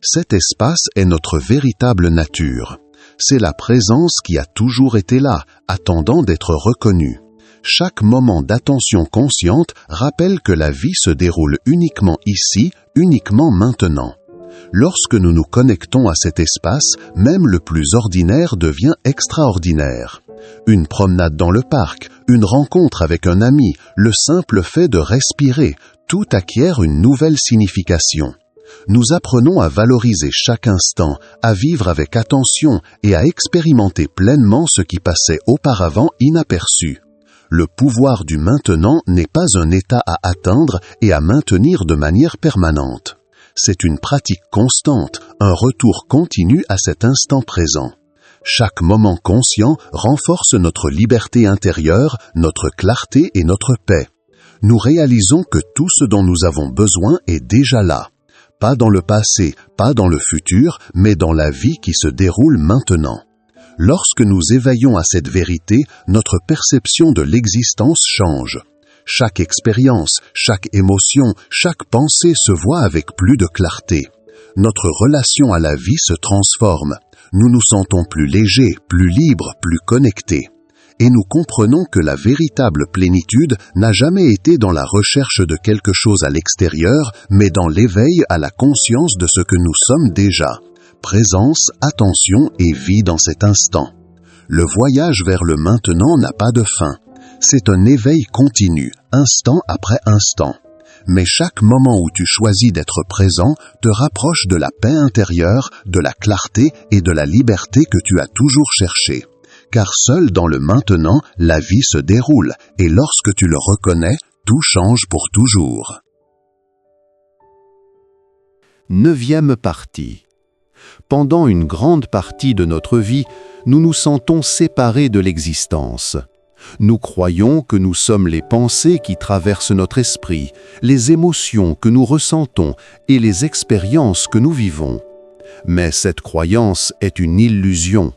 Cet espace est notre véritable nature. C'est la présence qui a toujours été là, attendant d'être reconnue. Chaque moment d'attention consciente rappelle que la vie se déroule uniquement ici, uniquement maintenant. Lorsque nous nous connectons à cet espace, même le plus ordinaire devient extraordinaire. Une promenade dans le parc, une rencontre avec un ami, le simple fait de respirer, tout acquiert une nouvelle signification. Nous apprenons à valoriser chaque instant, à vivre avec attention et à expérimenter pleinement ce qui passait auparavant inaperçu. Le pouvoir du maintenant n'est pas un état à atteindre et à maintenir de manière permanente. C'est une pratique constante, un retour continu à cet instant présent. Chaque moment conscient renforce notre liberté intérieure, notre clarté et notre paix. Nous réalisons que tout ce dont nous avons besoin est déjà là. pas dans le passé, pas dans le futur, mais dans la vie qui se déroule maintenant. Lorsque nous éveillons à cette vérité, notre perception de l'existence change. Chaque expérience, chaque émotion, chaque pensée se voit avec plus de clarté. Notre relation à la vie se transforme. Nous nous sentons plus légers, plus libres, plus connectés. Et nous comprenons que la véritable plénitude n'a jamais été dans la recherche de quelque chose à l'extérieur, mais dans l'éveil à la conscience de ce que nous sommes déjà. Présence, attention et vie dans cet instant. Le voyage vers le maintenant n'a pas de fin. C'est un éveil continu, instant après instant. Mais chaque moment où tu choisis d'être présent te rapproche de la paix intérieure, de la clarté et de la liberté que tu as toujours cherchée. Car seul dans le maintenant, la vie se déroule, et lorsque tu le reconnais, tout change pour toujours. 9e partie. Pendant une grande partie de notre vie, nous nous sentons séparés de l'existence. Nous croyons que nous sommes les pensées qui traversent notre esprit, les émotions que nous ressentons et les expériences que nous vivons. Mais cette croyance est une illusion.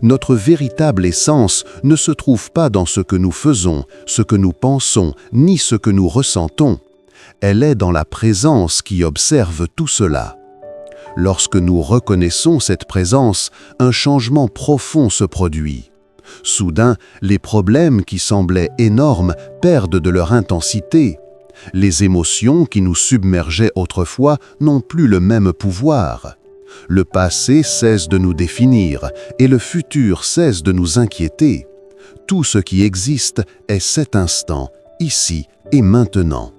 Notre véritable essence ne se trouve pas dans ce que nous faisons, ce que nous pensons, ni ce que nous ressentons. Elle est dans la présence qui observe tout cela. Lorsque nous reconnaissons cette présence, un changement profond se produit. Soudain, les problèmes qui semblaient énormes perdent de leur intensité. Les émotions qui nous submergeaient autrefois n'ont plus le même pouvoir. Le passé cesse de nous définir et le futur cesse de nous inquiéter. Tout ce qui existe est cet instant, ici et maintenant.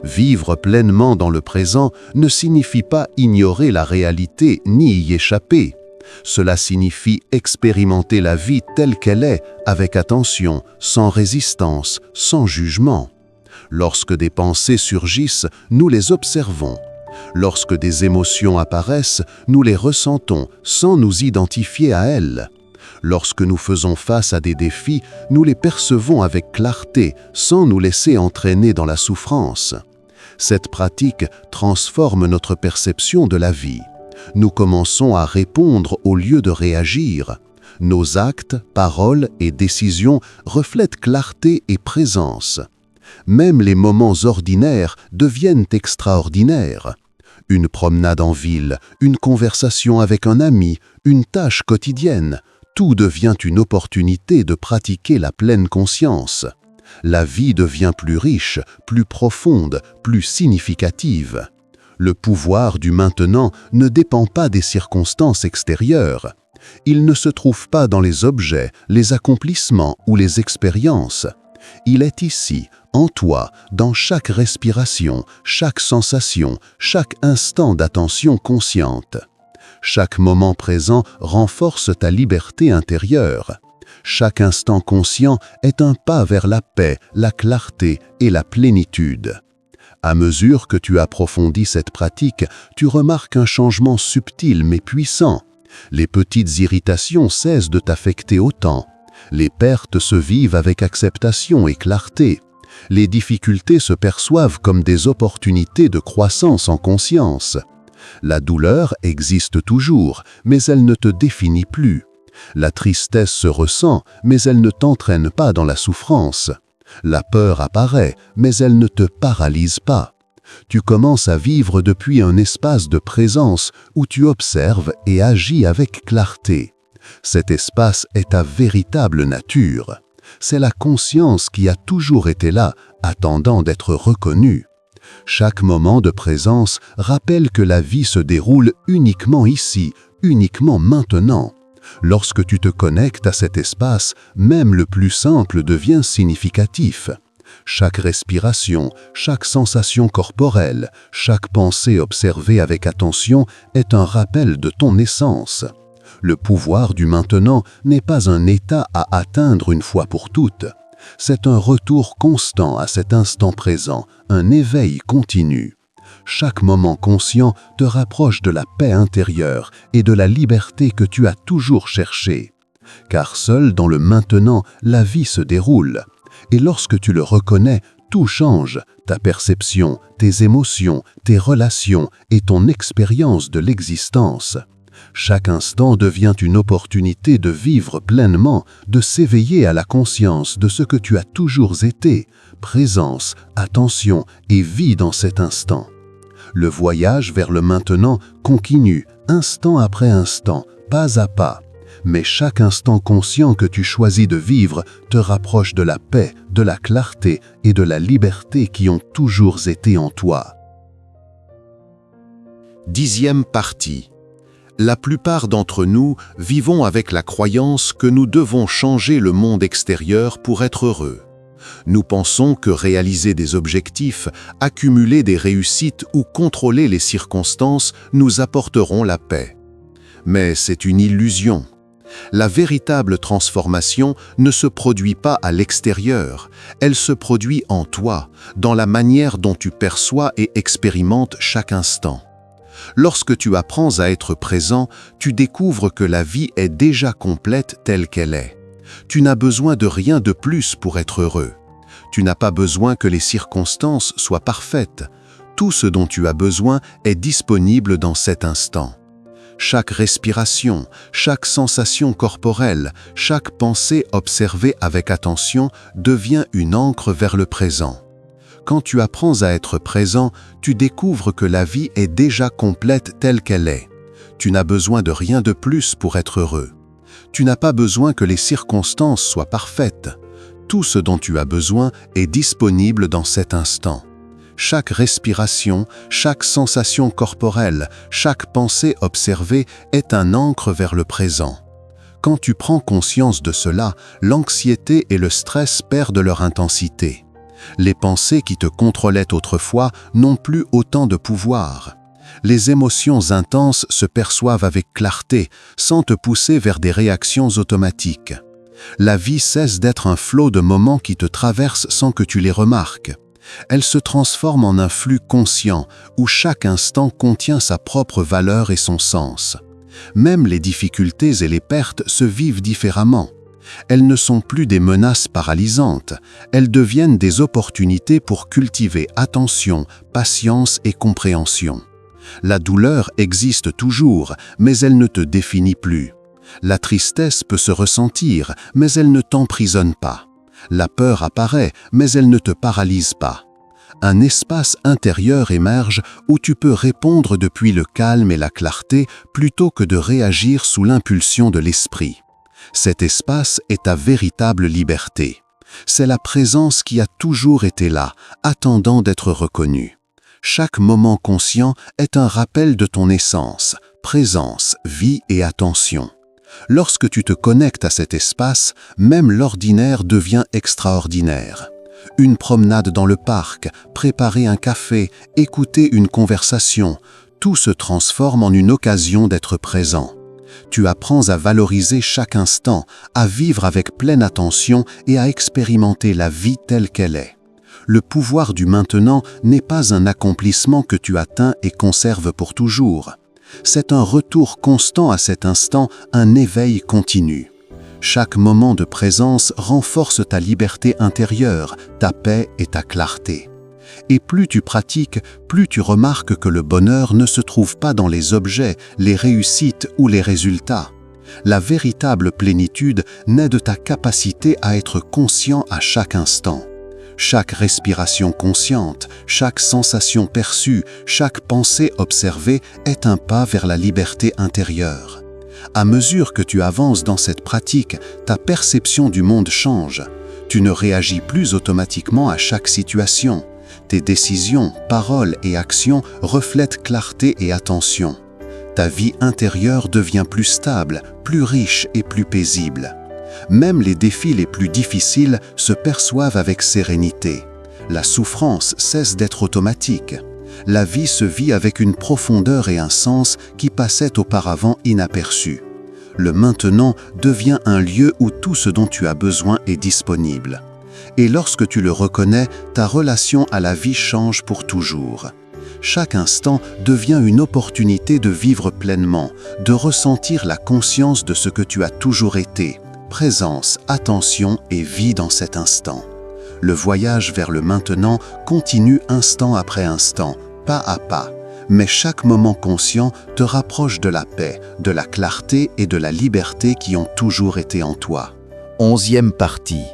Vivre pleinement dans le présent ne signifie pas ignorer la réalité ni y échapper. Cela signifie expérimenter la vie telle qu'elle est, avec attention, sans résistance, sans jugement. Lorsque des pensées surgissent, nous les observons. Lorsque des émotions apparaissent, nous les ressentons sans nous identifier à elles. Lorsque nous faisons face à des défis, nous les percevons avec clarté, sans nous laisser entraîner dans la souffrance. Cette pratique transforme notre perception de la vie. Nous commençons à répondre au lieu de réagir. Nos actes, paroles et décisions reflètent clarté et présence. Même les moments ordinaires deviennent extraordinaires. Une promenade en ville, une conversation avec un ami, une tâche quotidienne, tout devient une opportunité de pratiquer la pleine conscience. La vie devient plus riche, plus profonde, plus significative. Le pouvoir du maintenant ne dépend pas des circonstances extérieures. Il ne se trouve pas dans les objets, les accomplissements ou les expériences. Il est ici, en toi, dans chaque respiration, chaque sensation, chaque instant d'attention consciente. Chaque moment présent renforce ta liberté intérieure. Chaque instant conscient est un pas vers la paix, la clarté et la plénitude. À mesure que tu approfondis cette pratique, tu remarques un changement subtil mais puissant. Les petites irritations cessent de t'affecter autant. Les pertes se vivent avec acceptation et clarté. Les difficultés se perçoivent comme des opportunités de croissance en conscience. La douleur existe toujours, mais elle ne te définit plus. La tristesse se ressent, mais elle ne t'entraîne pas dans la souffrance. La peur apparaît, mais elle ne te paralyse pas. Tu commences à vivre depuis un espace de présence où tu observes et agis avec clarté. Cet espace est ta véritable nature. C'est la conscience qui a toujours été là, attendant d'être reconnue. Chaque moment de présence rappelle que la vie se déroule uniquement ici, uniquement maintenant. Lorsque tu te connectes à cet espace, même le plus simple devient significatif. Chaque respiration, chaque sensation corporelle, chaque pensée observée avec attention est un rappel de ton essence. Le pouvoir du maintenant n'est pas un état à atteindre une fois pour toutes. C'est un retour constant à cet instant présent, un éveil continu. Chaque moment conscient te rapproche de la paix intérieure et de la liberté que tu as toujours cherchée. Car seul dans le maintenant, la vie se déroule. Et lorsque tu le reconnais, Tout change, ta perception, tes émotions, tes relations et ton expérience de l'existence. Chaque instant devient une opportunité de vivre pleinement, de s'éveiller à la conscience de ce que tu as toujours été, présence, attention et vie dans cet instant. Le voyage vers le maintenant continue, instant après instant, pas à pas. Mais chaque instant conscient que tu choisis de vivre te rapproche de la paix, de la clarté et de la liberté qui ont toujours été en toi. 10e partie. La plupart d'entre nous vivons avec la croyance que nous devons changer le monde extérieur pour être heureux. Nous pensons que réaliser des objectifs, accumuler des réussites ou contrôler les circonstances nous apporteront la paix. Mais c'est une illusion. La véritable transformation ne se produit pas à l'extérieur, elle se produit en toi, dans la manière dont tu perçois et expérimentes chaque instant. Lorsque tu apprends à être présent, tu découvres que la vie est déjà complète telle qu'elle est. Tu n'as besoin de rien de plus pour être heureux. Tu n'as pas besoin que les circonstances soient parfaites. Tout ce dont tu as besoin est disponible dans cet instant. Chaque respiration, chaque sensation corporelle, chaque pensée observée avec attention devient une ancre vers le présent. Quand tu apprends à être présent, tu découvres que la vie est déjà complète telle qu'elle est. Tu n'as besoin de rien de plus pour être heureux. Tu n'as pas besoin que les circonstances soient parfaites. Tout ce dont tu as besoin est disponible dans cet instant. Chaque respiration, chaque sensation corporelle, chaque pensée observée est un ancre vers le présent. Quand tu prends conscience de cela, l'anxiété et le stress perdent leur intensité. Les pensées qui te contrôlaient autrefois n'ont plus autant de pouvoir. Les émotions intenses se perçoivent avec clarté, sans te pousser vers des réactions automatiques. La vie cesse d'être un flot de moments qui te traversent sans que tu les remarques. Elle se transforme en un flux conscient, où chaque instant contient sa propre valeur et son sens. Même les difficultés et les pertes se vivent différemment. Elles ne sont plus des menaces paralysantes, elles deviennent des opportunités pour cultiver attention, patience et compréhension. La douleur existe toujours, mais elle ne te définit plus. La tristesse peut se ressentir, mais elle ne t'emprisonne pas. La peur apparaît, mais elle ne te paralyse pas. Un espace intérieur émerge où tu peux répondre depuis le calme et la clarté plutôt que de réagir sous l'impulsion de l'esprit. Cet espace est ta véritable liberté. C'est la présence qui a toujours été là, attendant d'être reconnue. Chaque moment conscient est un rappel de ton essence, présence, vie et attention. Lorsque tu te connectes à cet espace, même l'ordinaire devient extraordinaire. Une promenade dans le parc, préparer un café, écouter une conversation, tout se transforme en une occasion d'être présent. Tu apprends à valoriser chaque instant, à vivre avec pleine attention et à expérimenter la vie telle qu'elle est. Le pouvoir du maintenant n'est pas un accomplissement que tu atteins et conserves pour toujours. C'est un retour constant à cet instant, un éveil continu. Chaque moment de présence renforce ta liberté intérieure, ta paix et ta clarté. Et plus tu pratiques, plus tu remarques que le bonheur ne se trouve pas dans les objets, les réussites ou les résultats. La véritable plénitude naît de ta capacité à être conscient à chaque instant. Chaque respiration consciente, chaque sensation perçue, chaque pensée observée est un pas vers la liberté intérieure. À mesure que tu avances dans cette pratique, ta perception du monde change. Tu ne réagis plus automatiquement à chaque situation. Tes décisions, paroles et actions reflètent clarté et attention. Ta vie intérieure devient plus stable, plus riche et plus paisible. Même les défis les plus difficiles se perçoivent avec sérénité. La souffrance cesse d'être automatique. La vie se vit avec une profondeur et un sens qui passaient auparavant inaperçus. Le maintenant devient un lieu où tout ce dont tu as besoin est disponible. Et lorsque tu le reconnais, ta relation à la vie change pour toujours. Chaque instant devient une opportunité de vivre pleinement, de ressentir la conscience de ce que tu as toujours été, présence, attention et vie dans cet instant. Le voyage vers le maintenant continue instant après instant, pas à pas. Mais chaque moment conscient te rapproche de la paix, de la clarté et de la liberté qui ont toujours été en toi. 11e partie.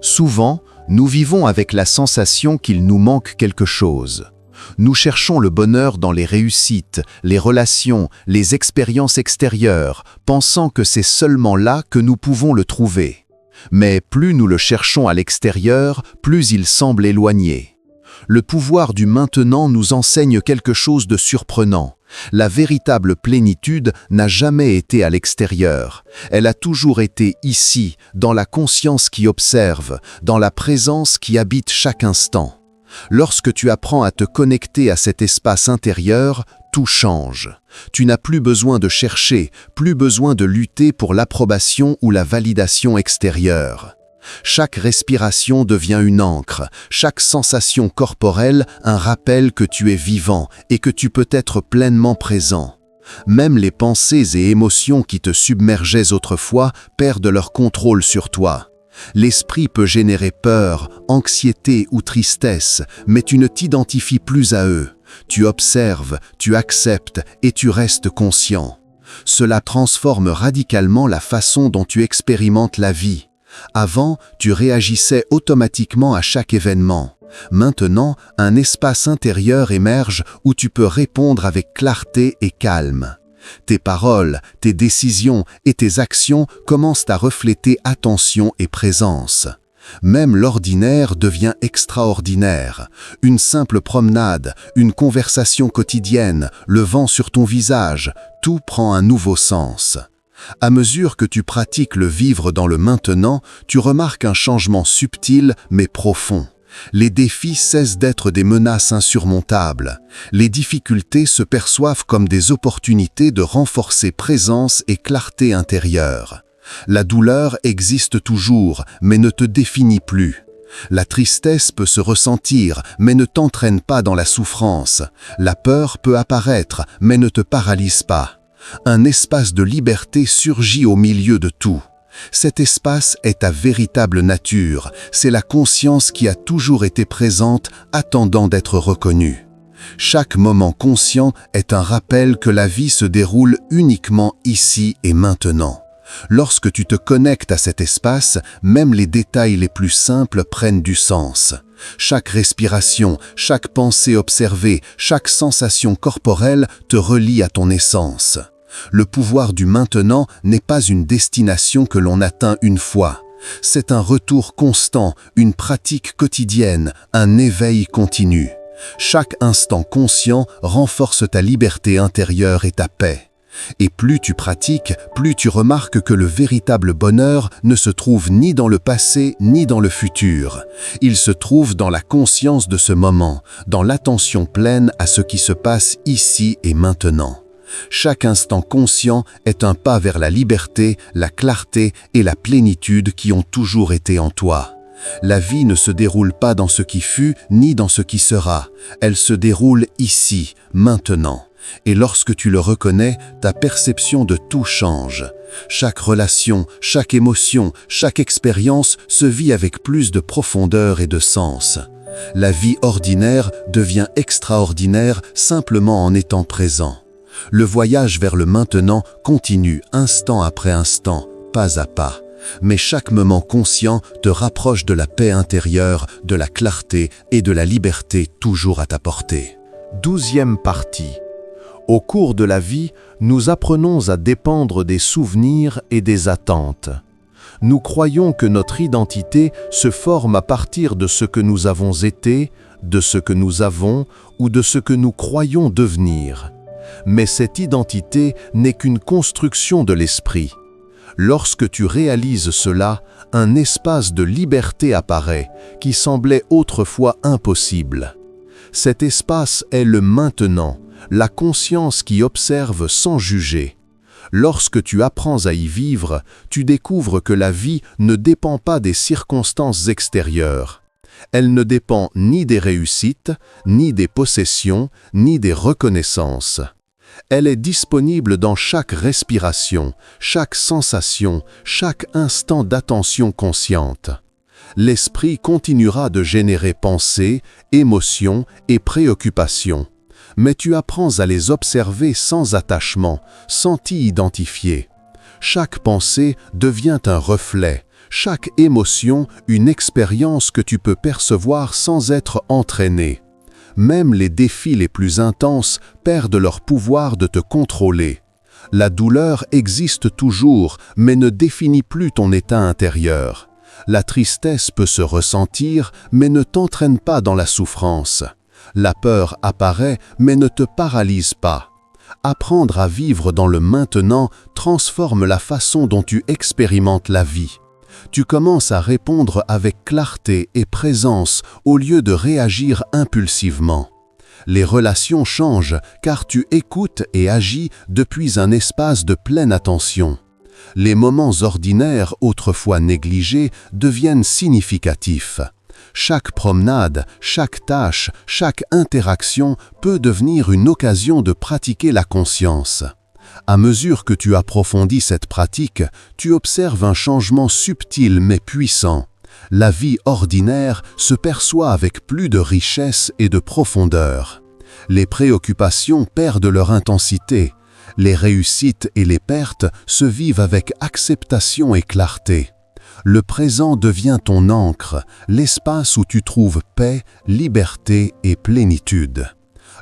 Souvent, nous vivons avec la sensation qu'il nous manque quelque chose. Nous cherchons le bonheur dans les réussites, les relations, les expériences extérieures, pensant que c'est seulement là que nous pouvons le trouver. Mais plus nous le cherchons à l'extérieur, plus il semble éloigné. Le pouvoir du maintenant nous enseigne quelque chose de surprenant. La véritable plénitude n'a jamais été à l'extérieur. Elle a toujours été ici, dans la conscience qui observe, dans la présence qui habite chaque instant. Lorsque tu apprends à te connecter à cet espace intérieur, tout change. Tu n'as plus besoin de chercher, plus besoin de lutter pour l'approbation ou la validation extérieure. Chaque respiration devient une ancre, chaque sensation corporelle un rappel que tu es vivant et que tu peux être pleinement présent. Même les pensées et émotions qui te submergeaient autrefois perdent leur contrôle sur toi. L'esprit peut générer peur, anxiété ou tristesse, mais tu ne t'identifies plus à eux. Tu observes, tu acceptes et tu restes conscient. Cela transforme radicalement la façon dont tu expérimentes la vie. Avant, tu réagissais automatiquement à chaque événement. Maintenant, un espace intérieur émerge où tu peux répondre avec clarté et calme. Tes paroles, tes décisions et tes actions commencent à refléter attention et présence. Même l'ordinaire devient extraordinaire. Une simple promenade, une conversation quotidienne, le vent sur ton visage, tout prend un nouveau sens. À mesure que tu pratiques le vivre dans le maintenant, tu remarques un changement subtil mais profond. Les défis cessent d'être des menaces insurmontables. Les difficultés se perçoivent comme des opportunités de renforcer présence et clarté intérieure. La douleur existe toujours, mais ne te définit plus. La tristesse peut se ressentir, mais ne t'entraîne pas dans la souffrance. La peur peut apparaître, mais ne te paralyse pas. Un espace de liberté surgit au milieu de tout. Cet espace est ta véritable nature, c'est la conscience qui a toujours été présente, attendant d'être reconnue. Chaque moment conscient est un rappel que la vie se déroule uniquement ici et maintenant. Lorsque tu te connectes à cet espace, même les détails les plus simples prennent du sens. Chaque respiration, chaque pensée observée, chaque sensation corporelle te relie à ton essence. Le pouvoir du maintenant n'est pas une destination que l'on atteint une fois. C'est un retour constant, une pratique quotidienne, un éveil continu. Chaque instant conscient renforce ta liberté intérieure et ta paix. Et plus tu pratiques, plus tu remarques que le véritable bonheur ne se trouve ni dans le passé ni dans le futur. Il se trouve dans la conscience de ce moment, dans l'attention pleine à ce qui se passe ici et maintenant. Chaque instant conscient est un pas vers la liberté, la clarté et la plénitude qui ont toujours été en toi. La vie ne se déroule pas dans ce qui fut ni dans ce qui sera. Elle se déroule ici, maintenant. Et lorsque tu le reconnais, ta perception de tout change. Chaque relation, chaque émotion, chaque expérience se vit avec plus de profondeur et de sens. La vie ordinaire devient extraordinaire simplement en étant présent. Le voyage vers le maintenant continue instant après instant, pas à pas. Mais chaque moment conscient te rapproche de la paix intérieure, de la clarté et de la liberté toujours à ta portée. 12e partie. Au cours de la vie, nous apprenons à dépendre des souvenirs et des attentes. Nous croyons que notre identité se forme à partir de ce que nous avons été, de ce que nous avons ou de ce que nous croyons devenir. Mais cette identité n'est qu'une construction de l'esprit. Lorsque tu réalises cela, un espace de liberté apparaît, qui semblait autrefois impossible. Cet espace est le maintenant, la conscience qui observe sans juger. Lorsque tu apprends à y vivre, tu découvres que la vie ne dépend pas des circonstances extérieures. Elle ne dépend ni des réussites, ni des possessions, ni des reconnaissances. Elle est disponible dans chaque respiration, chaque sensation, chaque instant d'attention consciente. L'esprit continuera de générer pensées, émotions et préoccupations, mais tu apprends à les observer sans attachement, sans t'y identifier. Chaque pensée devient un reflet, chaque émotion une expérience que tu peux percevoir sans être entraîné. Même les défis les plus intenses perdent leur pouvoir de te contrôler. La douleur existe toujours, mais ne définit plus ton état intérieur. La tristesse peut se ressentir, mais ne t'entraîne pas dans la souffrance. La peur apparaît, mais ne te paralyse pas. Apprendre à vivre dans le maintenant transforme la façon dont tu expérimentes la vie. Tu commences à répondre avec clarté et présence au lieu de réagir impulsivement. Les relations changent car tu écoutes et agis depuis un espace de pleine attention. Les moments ordinaires autrefois négligés deviennent significatifs. Chaque promenade, chaque tâche, chaque interaction peut devenir une occasion de pratiquer la conscience. À mesure que tu approfondis cette pratique, tu observes un changement subtil mais puissant. La vie ordinaire se perçoit avec plus de richesse et de profondeur. Les préoccupations perdent leur intensité. Les réussites et les pertes se vivent avec acceptation et clarté. Le présent devient ton ancre, l'espace où tu trouves paix, liberté et plénitude.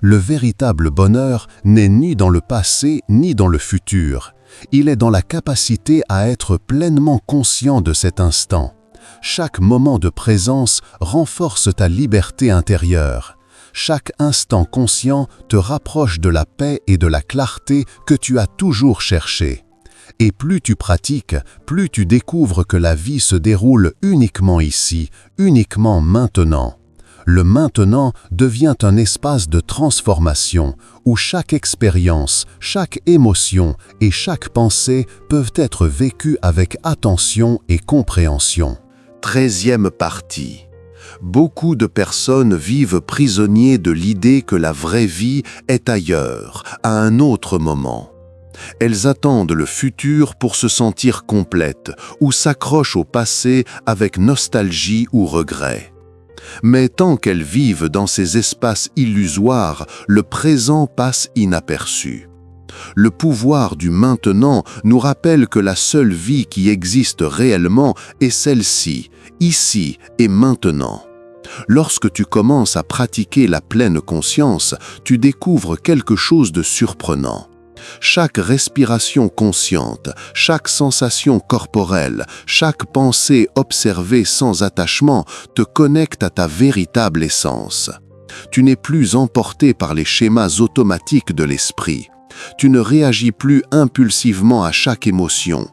Le véritable bonheur n'est ni dans le passé ni dans le futur. Il est dans la capacité à être pleinement conscient de cet instant. Chaque moment de présence renforce ta liberté intérieure. Chaque instant conscient te rapproche de la paix et de la clarté que tu as toujours cherché. Et plus tu pratiques, plus tu découvres que la vie se déroule uniquement ici, uniquement maintenant. Le maintenant devient un espace de transformation où chaque expérience, chaque émotion et chaque pensée peuvent être vécues avec attention et compréhension. 13e partie. Beaucoup de personnes vivent prisonniers de l'idée que la vraie vie est ailleurs, à un autre moment. Elles attendent le futur pour se sentir complètes ou s'accrochent au passé avec nostalgie ou regret. Mais tant qu'elles vivent dans ces espaces illusoires, le présent passe inaperçu. Le pouvoir du maintenant nous rappelle que la seule vie qui existe réellement est celle-ci, ici et maintenant. Lorsque tu commences à pratiquer la pleine conscience, tu découvres quelque chose de surprenant. Chaque respiration consciente, chaque sensation corporelle, chaque pensée observée sans attachement te connecte à ta véritable essence. Tu n'es plus emporté par les schémas automatiques de l'esprit. Tu ne réagis plus impulsivement à chaque émotion.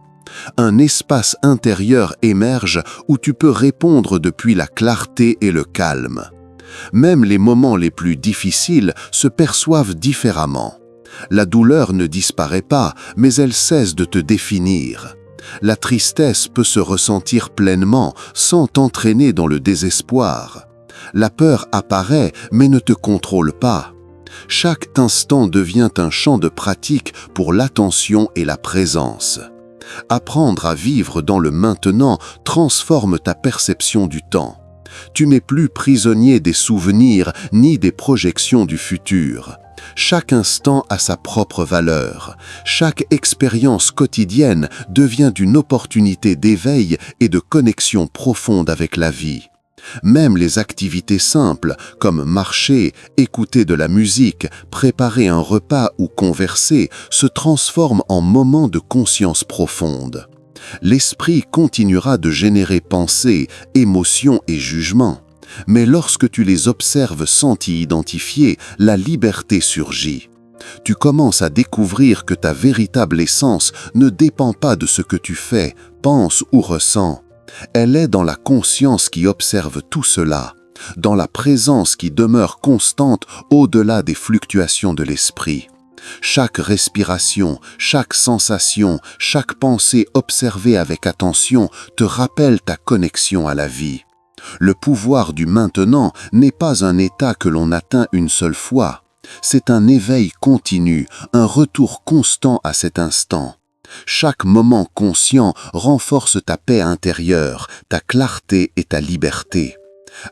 Un espace intérieur émerge où tu peux répondre depuis la clarté et le calme. Même les moments les plus difficiles se perçoivent différemment. La douleur ne disparaît pas, mais elle cesse de te définir. La tristesse peut se ressentir pleinement, sans t'entraîner dans le désespoir. La peur apparaît, mais ne te contrôle pas. Chaque instant devient un champ de pratique pour l'attention et la présence. Apprendre à vivre dans le maintenant transforme ta perception du temps. Tu n'es plus prisonnier des souvenirs ni des projections du futur. Chaque instant a sa propre valeur. Chaque expérience quotidienne devient une opportunité d'éveil et de connexion profonde avec la vie. Même les activités simples, comme marcher, écouter de la musique, préparer un repas ou converser, se transforment en moments de conscience profonde. L'esprit continuera de générer pensées, émotions et jugements. Mais lorsque tu les observes sans t'y identifier, la liberté surgit. Tu commences à découvrir que ta véritable essence ne dépend pas de ce que tu fais, penses ou ressens. Elle est dans la conscience qui observe tout cela, dans la présence qui demeure constante au-delà des fluctuations de l'esprit. Chaque respiration, chaque sensation, chaque pensée observée avec attention te rappelle ta connexion à la vie. Le pouvoir du maintenant n'est pas un état que l'on atteint une seule fois. C'est un éveil continu, un retour constant à cet instant. Chaque moment conscient renforce ta paix intérieure, ta clarté et ta liberté.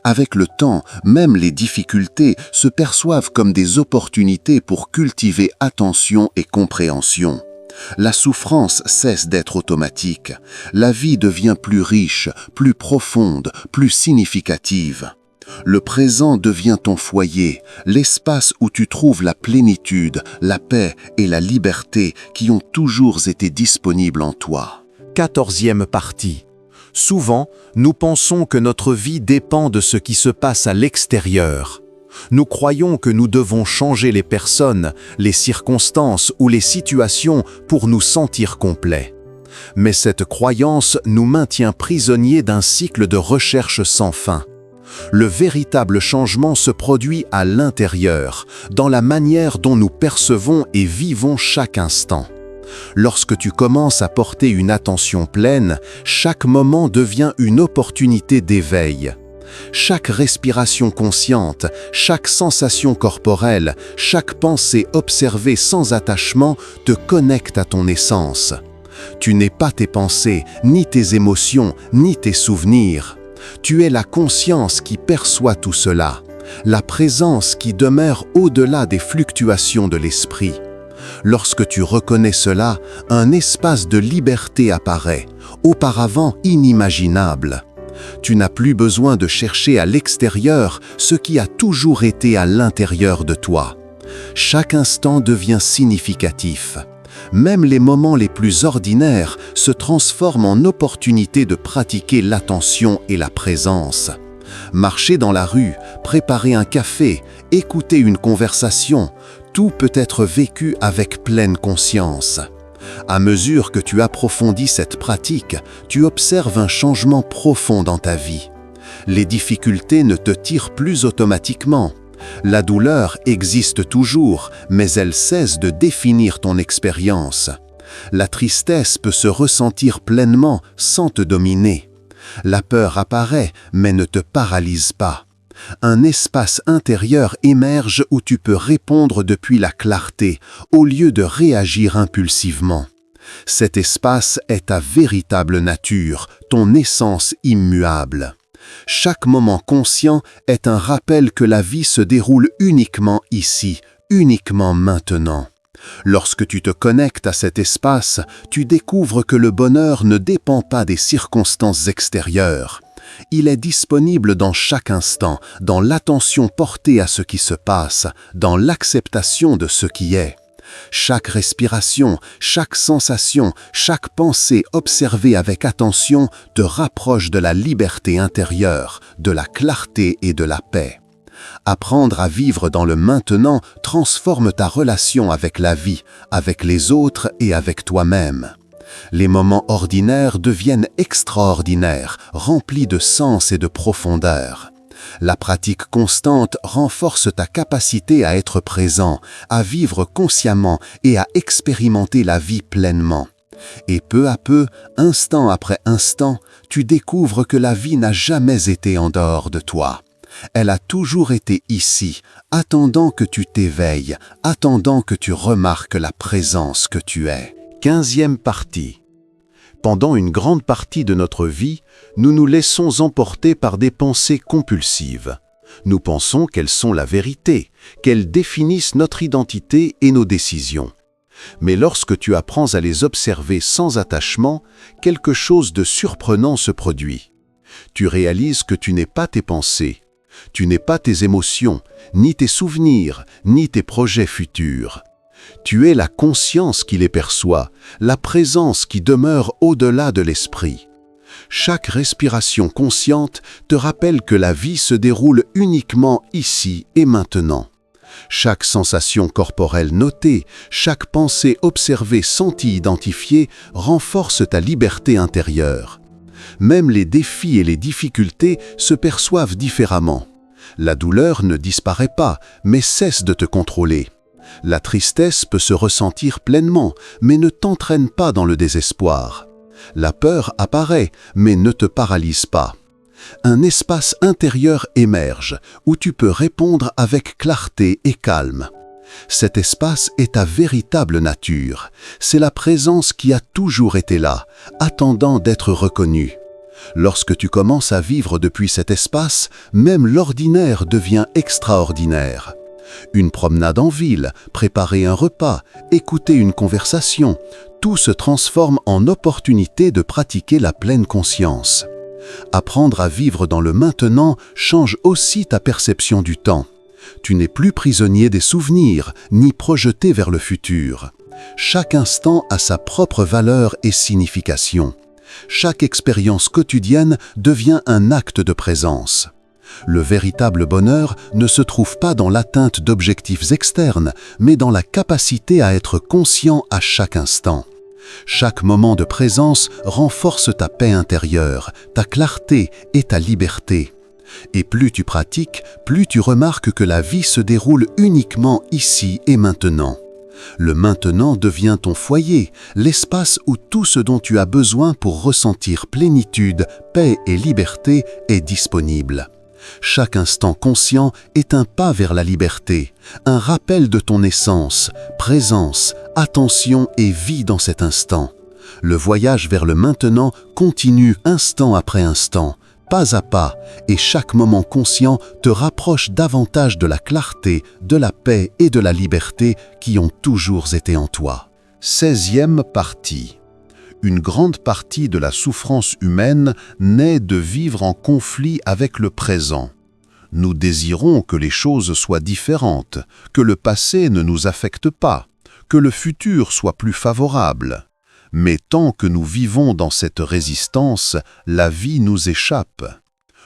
Avec le temps, même les difficultés se perçoivent comme des opportunités pour cultiver attention et compréhension. La souffrance cesse d'être automatique. La vie devient plus riche, plus profonde, plus significative. Le présent devient ton foyer, l'espace où tu trouves la plénitude, la paix et la liberté qui ont toujours été disponibles en toi. 14e partie. Souvent, nous pensons que notre vie dépend de ce qui se passe à l'extérieur. Nous croyons que nous devons changer les personnes, les circonstances ou les situations pour nous sentir complets. Mais cette croyance nous maintient prisonniers d'un cycle de recherche sans fin. Le véritable changement se produit à l'intérieur, dans la manière dont nous percevons et vivons chaque instant. Lorsque tu commences à porter une attention pleine, chaque moment devient une opportunité d'éveil. Chaque respiration consciente, chaque sensation corporelle, chaque pensée observée sans attachement te connecte à ton essence. Tu n'es pas tes pensées, ni tes émotions, ni tes souvenirs. Tu es la conscience qui perçoit tout cela, la présence qui demeure au-delà des fluctuations de l'esprit. Lorsque tu reconnais cela, un espace de liberté apparaît, auparavant inimaginable. Tu n'as plus besoin de chercher à l'extérieur ce qui a toujours été à l'intérieur de toi. Chaque instant devient significatif. Même les moments les plus ordinaires se transforment en opportunités de pratiquer l'attention et la présence. Marcher dans la rue, préparer un café, écouter une conversation, tout peut être vécu avec pleine conscience. À mesure que tu approfondis cette pratique, tu observes un changement profond dans ta vie. Les difficultés ne te tirent plus automatiquement. La douleur existe toujours, mais elle cesse de définir ton expérience. La tristesse peut se ressentir pleinement sans te dominer. La peur apparaît, mais ne te paralyse pas. Un espace intérieur émerge où tu peux répondre depuis la clarté, au lieu de réagir impulsivement. Cet espace est ta véritable nature, ton essence immuable. Chaque moment conscient est un rappel que la vie se déroule uniquement ici, uniquement maintenant. Lorsque tu te connectes à cet espace, tu découvres que le bonheur ne dépend pas des circonstances extérieures. Il est disponible dans chaque instant, dans l'attention portée à ce qui se passe, dans l'acceptation de ce qui est. Chaque respiration, chaque sensation, chaque pensée observée avec attention te rapproche de la liberté intérieure, de la clarté et de la paix. Apprendre à vivre dans le maintenant transforme ta relation avec la vie, avec les autres et avec toi-même. Les moments ordinaires deviennent extraordinaires, remplis de sens et de profondeur. La pratique constante renforce ta capacité à être présent, à vivre consciemment et à expérimenter la vie pleinement. Et peu à peu, instant après instant, tu découvres que la vie n'a jamais été en dehors de toi. Elle a toujours été ici, attendant que tu t'éveilles, attendant que tu remarques la présence que tu es. 15e partie. Pendant une grande partie de notre vie, nous nous laissons emporter par des pensées compulsives. Nous pensons qu'elles sont la vérité, qu'elles définissent notre identité et nos décisions. Mais lorsque tu apprends à les observer sans attachement, quelque chose de surprenant se produit. Tu réalises que tu n'es pas tes pensées, tu n'es pas tes émotions, ni tes souvenirs, ni tes projets futurs. Tu es la conscience qui les perçoit, la présence qui demeure au-delà de l'esprit. Chaque respiration consciente te rappelle que la vie se déroule uniquement ici et maintenant. Chaque sensation corporelle notée, chaque pensée observée, sentie, identifiée renforce ta liberté intérieure. Même les défis et les difficultés se perçoivent différemment. La douleur ne disparaît pas, mais cesse de te contrôler. La tristesse peut se ressentir pleinement, mais ne t'entraîne pas dans le désespoir. La peur apparaît, mais ne te paralyse pas. Un espace intérieur émerge, où tu peux répondre avec clarté et calme. Cet espace est ta véritable nature. C'est la présence qui a toujours été là, attendant d'être reconnue. Lorsque tu commences à vivre depuis cet espace, même l'ordinaire devient extraordinaire. Une promenade en ville, préparer un repas, écouter une conversation, tout se transforme en opportunité de pratiquer la pleine conscience. Apprendre à vivre dans le maintenant change aussi ta perception du temps. Tu n'es plus prisonnier des souvenirs, ni projeté vers le futur. Chaque instant a sa propre valeur et signification. Chaque expérience quotidienne devient un acte de présence. Le véritable bonheur ne se trouve pas dans l'atteinte d'objectifs externes, mais dans la capacité à être conscient à chaque instant. Chaque moment de présence renforce ta paix intérieure, ta clarté et ta liberté. Et plus tu pratiques, plus tu remarques que la vie se déroule uniquement ici et maintenant. Le maintenant devient ton foyer, l'espace où tout ce dont tu as besoin pour ressentir plénitude, paix et liberté est disponible. Chaque instant conscient est un pas vers la liberté, un rappel de ton essence, présence, attention et vie dans cet instant. Le voyage vers le maintenant continue instant après instant, pas à pas, et chaque moment conscient te rapproche davantage de la clarté, de la paix et de la liberté qui ont toujours été en toi. 16e partie. Une grande partie de la souffrance humaine naît de vivre en conflit avec le présent. Nous désirons que les choses soient différentes, que le passé ne nous affecte pas, que le futur soit plus favorable. Mais tant que nous vivons dans cette résistance, la vie nous échappe.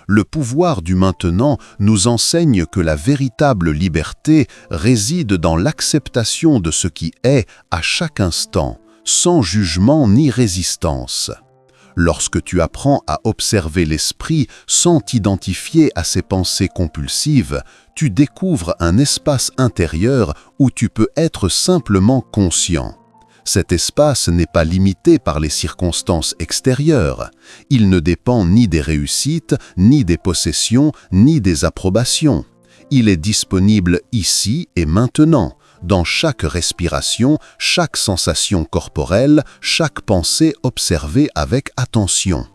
Le pouvoir du maintenant nous enseigne que la véritable liberté réside dans l'acceptation de ce qui est à chaque instant, sans jugement ni résistance. Lorsque tu apprends à observer l'esprit sans t'identifier à ses pensées compulsives, tu découvres un espace intérieur où tu peux être simplement conscient. Cet espace n'est pas limité par les circonstances extérieures. Il ne dépend ni des réussites, ni des possessions, ni des approbations. Il est disponible ici et maintenant, dans chaque respiration, chaque sensation corporelle, chaque pensée observée avec attention.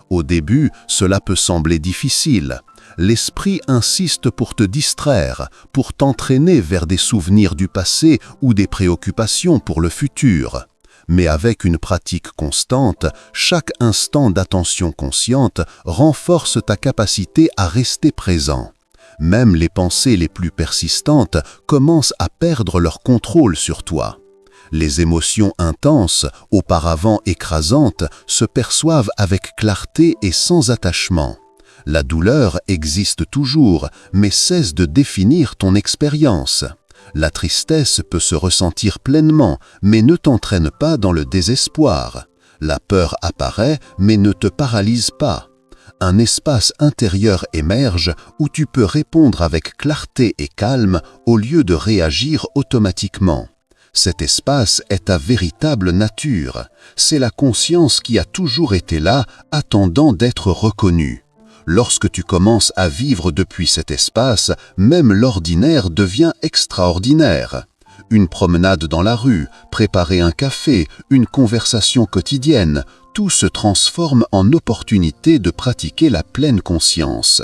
Au début, cela peut sembler difficile. L'esprit insiste pour te distraire, pour t'entraîner vers des souvenirs du passé ou des préoccupations pour le futur. Mais avec une pratique constante, chaque instant d'attention consciente renforce ta capacité à rester présent. Même les pensées les plus persistantes commencent à perdre leur contrôle sur toi. Les émotions intenses, auparavant écrasantes, se perçoivent avec clarté et sans attachement. La douleur existe toujours, mais cesse de définir ton expérience. La tristesse peut se ressentir pleinement, mais ne t'entraîne pas dans le désespoir. La peur apparaît, mais ne te paralyse pas. Un espace intérieur émerge où tu peux répondre avec clarté et calme au lieu de réagir automatiquement. Cet espace est ta véritable nature. C'est la conscience qui a toujours été là, attendant d'être reconnue. Lorsque tu commences à vivre depuis cet espace, même l'ordinaire devient extraordinaire. Une promenade dans la rue, préparer un café, une conversation quotidienne, tout se transforme en opportunité de pratiquer la pleine conscience.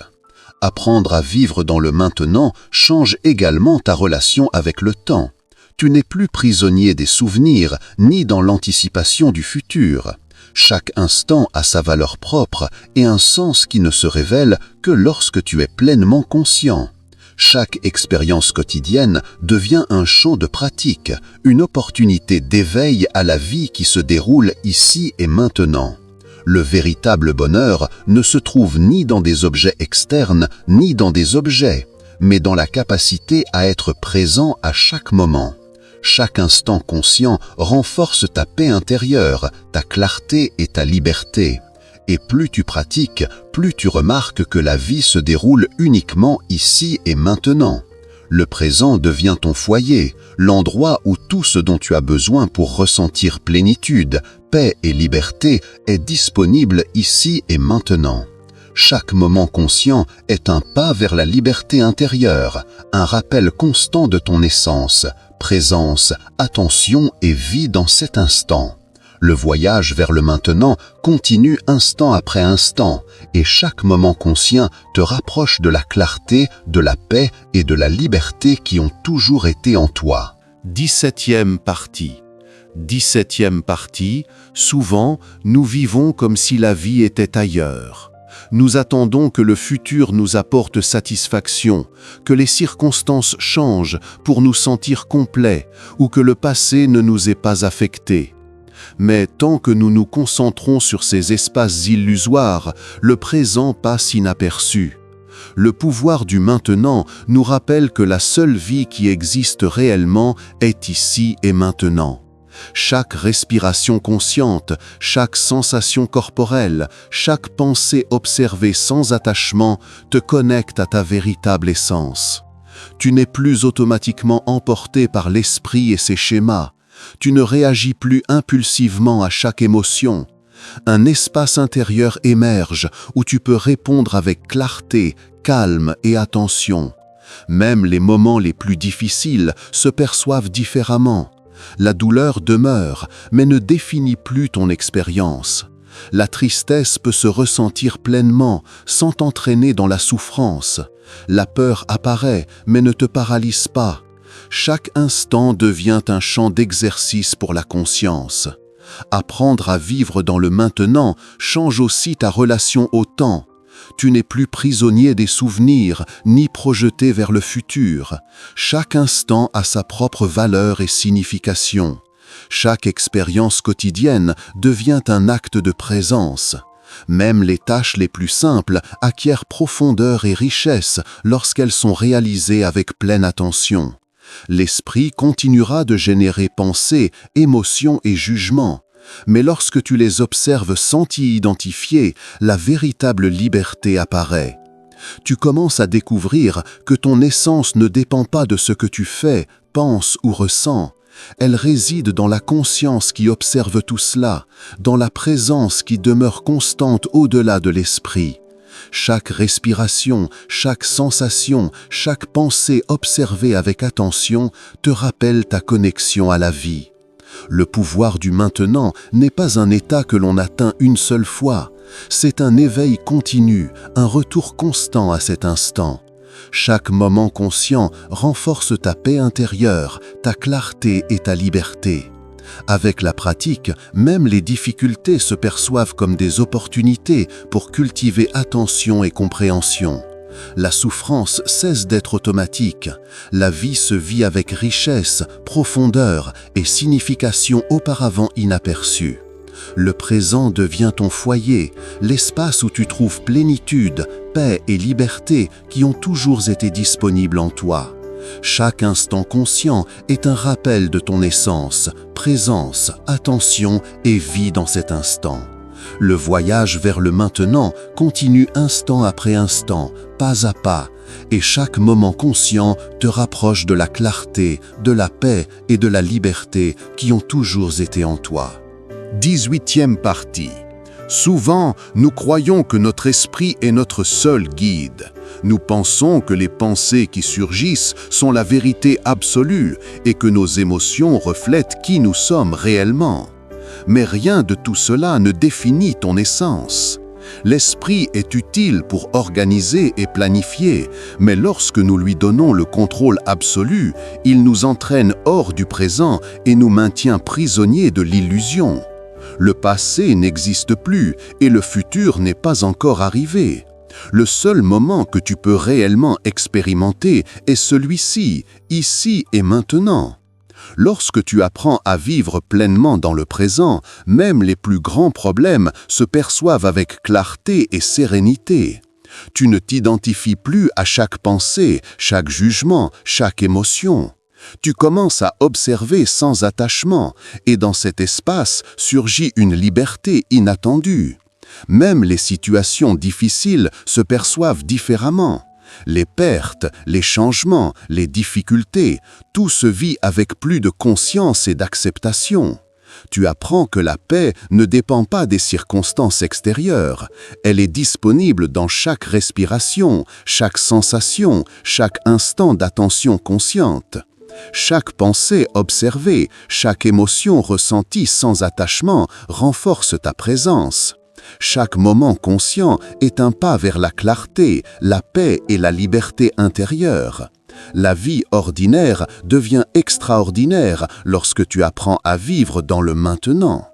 Apprendre à vivre dans le maintenant change également ta relation avec le temps. Tu n'es plus prisonnier des souvenirs, ni dans l'anticipation du futur. Chaque instant a sa valeur propre et un sens qui ne se révèle que lorsque tu es pleinement conscient. Chaque expérience quotidienne devient un champ de pratique, une opportunité d'éveil à la vie qui se déroule ici et maintenant. Le véritable bonheur ne se trouve ni dans des objets externes, ni dans des objets, mais dans la capacité à être présent à chaque moment. Chaque instant conscient renforce ta paix intérieure, ta clarté et ta liberté. Et plus tu pratiques, plus tu remarques que la vie se déroule uniquement ici et maintenant. Le présent devient ton foyer, l'endroit où tout ce dont tu as besoin pour ressentir plénitude, paix et liberté est disponible ici et maintenant. Chaque moment conscient est un pas vers la liberté intérieure, un rappel constant de ton essence, présence, attention et vie dans cet instant. Le voyage vers le maintenant continue instant après instant, et chaque moment conscient te rapproche de la clarté, de la paix et de la liberté qui ont toujours été en toi. 17e partie. 17e partie. Souvent, nous vivons comme si la vie était ailleurs. Nous attendons que le futur nous apporte satisfaction, que les circonstances changent pour nous sentir complets ou que le passé ne nous ait pas affectés. Mais tant que nous nous concentrons sur ces espaces illusoires, le présent passe inaperçu. Le pouvoir du maintenant nous rappelle que la seule vie qui existe réellement est ici et maintenant. Chaque respiration consciente, chaque sensation corporelle, chaque pensée observée sans attachement te connecte à ta véritable essence. Tu n'es plus automatiquement emporté par l'esprit et ses schémas. Tu ne réagis plus impulsivement à chaque émotion. Un espace intérieur émerge où tu peux répondre avec clarté, calme et attention. Même les moments les plus difficiles se perçoivent différemment. La douleur demeure, mais ne définit plus ton expérience. La tristesse peut se ressentir pleinement, sans t'entraîner dans la souffrance. La peur apparaît, mais ne te paralyse pas. Chaque instant devient un champ d'exercice pour la conscience. Apprendre à vivre dans le maintenant change aussi ta relation au temps. Tu n'es plus prisonnier des souvenirs, ni projeté vers le futur. Chaque instant a sa propre valeur et signification. Chaque expérience quotidienne devient un acte de présence. Même les tâches les plus simples acquièrent profondeur et richesse lorsqu'elles sont réalisées avec pleine attention. L'esprit continuera de générer pensées, émotions et jugements. Mais lorsque tu les observes sans t'y identifier, la véritable liberté apparaît. Tu commences à découvrir que ton essence ne dépend pas de ce que tu fais, penses ou ressens. Elle réside dans la conscience qui observe tout cela, dans la présence qui demeure constante au-delà de l'esprit. Chaque respiration, chaque sensation, chaque pensée observée avec attention te rappelle ta connexion à la vie. Le pouvoir du maintenant n'est pas un état que l'on atteint une seule fois. C'est un éveil continu, un retour constant à cet instant. Chaque moment conscient renforce ta paix intérieure, ta clarté et ta liberté. Avec la pratique, même les difficultés se perçoivent comme des opportunités pour cultiver attention et compréhension. La souffrance cesse d'être automatique. La vie se vit avec richesse, profondeur et signification auparavant inaperçues. Le présent devient ton foyer, l'espace où tu trouves plénitude, paix et liberté qui ont toujours été disponibles en toi. Chaque instant conscient est un rappel de ton essence, présence, attention et vie dans cet instant. Le voyage vers le maintenant continue instant après instant, pas à pas, et chaque moment conscient te rapproche de la clarté, de la paix et de la liberté qui ont toujours été en toi. 18e partie. Souvent, nous croyons que notre esprit est notre seul guide. Nous pensons que les pensées qui surgissent sont la vérité absolue et que nos émotions reflètent qui nous sommes réellement. Mais rien de tout cela ne définit ton essence. L'esprit est utile pour organiser et planifier, mais lorsque nous lui donnons le contrôle absolu, il nous entraîne hors du présent et nous maintient prisonniers de l'illusion. Le passé n'existe plus et le futur n'est pas encore arrivé. Le seul moment que tu peux réellement expérimenter est celui-ci, ici et maintenant. Lorsque tu apprends à vivre pleinement dans le présent, même les plus grands problèmes se perçoivent avec clarté et sérénité. Tu ne t'identifies plus à chaque pensée, chaque jugement, chaque émotion. Tu commences à observer sans attachement, et dans cet espace surgit une liberté inattendue. Même les situations difficiles se perçoivent différemment. Les pertes, les changements, les difficultés, tout se vit avec plus de conscience et d'acceptation. Tu apprends que la paix ne dépend pas des circonstances extérieures. Elle est disponible dans chaque respiration, chaque sensation, chaque instant d'attention consciente. Chaque pensée observée, chaque émotion ressentie sans attachement renforce ta présence. Chaque moment conscient est un pas vers la clarté, la paix et la liberté intérieure. La vie ordinaire devient extraordinaire lorsque tu apprends à vivre dans le maintenant.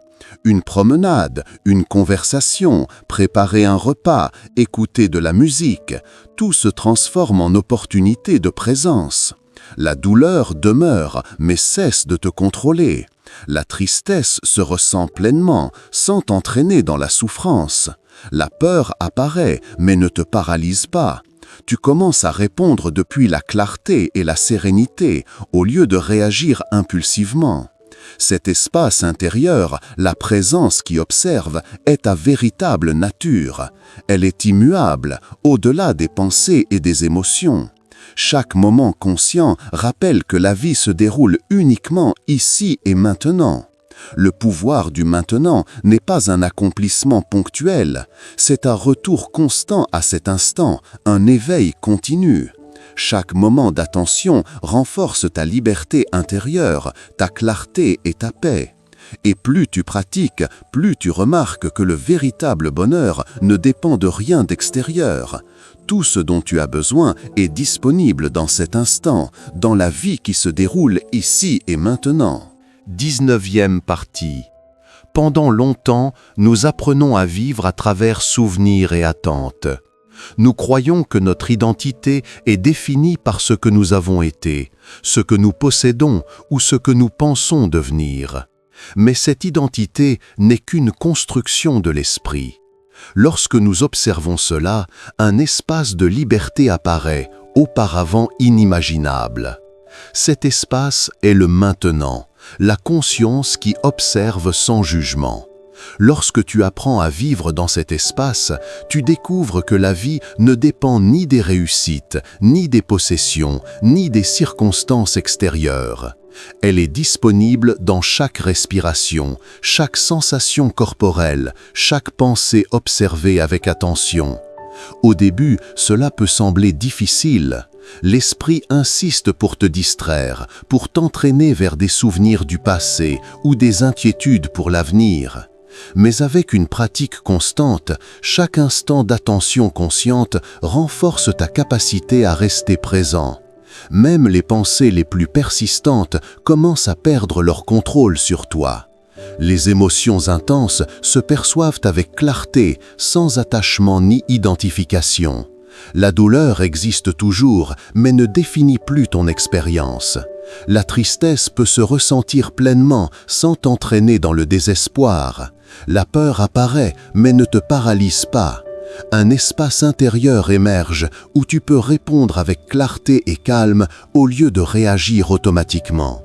Une promenade, une conversation, préparer un repas, écouter de la musique, tout se transforme en opportunité de présence. La douleur demeure, mais cesse de te contrôler. La tristesse se ressent pleinement, sans t'entraîner dans la souffrance. La peur apparaît, mais ne te paralyse pas. Tu commences à répondre depuis la clarté et la sérénité, au lieu de réagir impulsivement. Cet espace intérieur, la présence qui observe, est ta véritable nature. Elle est immuable, au-delà des pensées et des émotions. Chaque moment conscient rappelle que la vie se déroule uniquement ici et maintenant. Le pouvoir du maintenant n'est pas un accomplissement ponctuel, c'est un retour constant à cet instant, un éveil continu. Chaque moment d'attention renforce ta liberté intérieure, ta clarté et ta paix. Et plus tu pratiques, plus tu remarques que le véritable bonheur ne dépend de rien d'extérieur. Tout ce dont tu as besoin est disponible dans cet instant, dans la vie qui se déroule ici et maintenant. 19e partie. Pendant longtemps, nous apprenons à vivre à travers souvenirs et attentes. Nous croyons que notre identité est définie par ce que nous avons été, ce que nous possédons ou ce que nous pensons devenir. Mais cette identité n'est qu'une construction de l'esprit. Lorsque nous observons cela, un espace de liberté apparaît, auparavant inimaginable. Cet espace est le maintenant, la conscience qui observe sans jugement. Lorsque tu apprends à vivre dans cet espace, tu découvres que la vie ne dépend ni des réussites, ni des possessions, ni des circonstances extérieures. Elle est disponible dans chaque respiration, chaque sensation corporelle, chaque pensée observée avec attention. Au début, cela peut sembler difficile. L'esprit insiste pour te distraire, pour t'entraîner vers des souvenirs du passé ou des inquiétudes pour l'avenir. Mais avec une pratique constante, chaque instant d'attention consciente renforce ta capacité à rester présent. Même les pensées les plus persistantes commencent à perdre leur contrôle sur toi. Les émotions intenses se perçoivent avec clarté, sans attachement ni identification. La douleur existe toujours, mais ne définit plus ton expérience. La tristesse peut se ressentir pleinement, sans t'entraîner dans le désespoir. La peur apparaît, mais ne te paralyse pas. Un espace intérieur émerge où tu peux répondre avec clarté et calme au lieu de réagir automatiquement.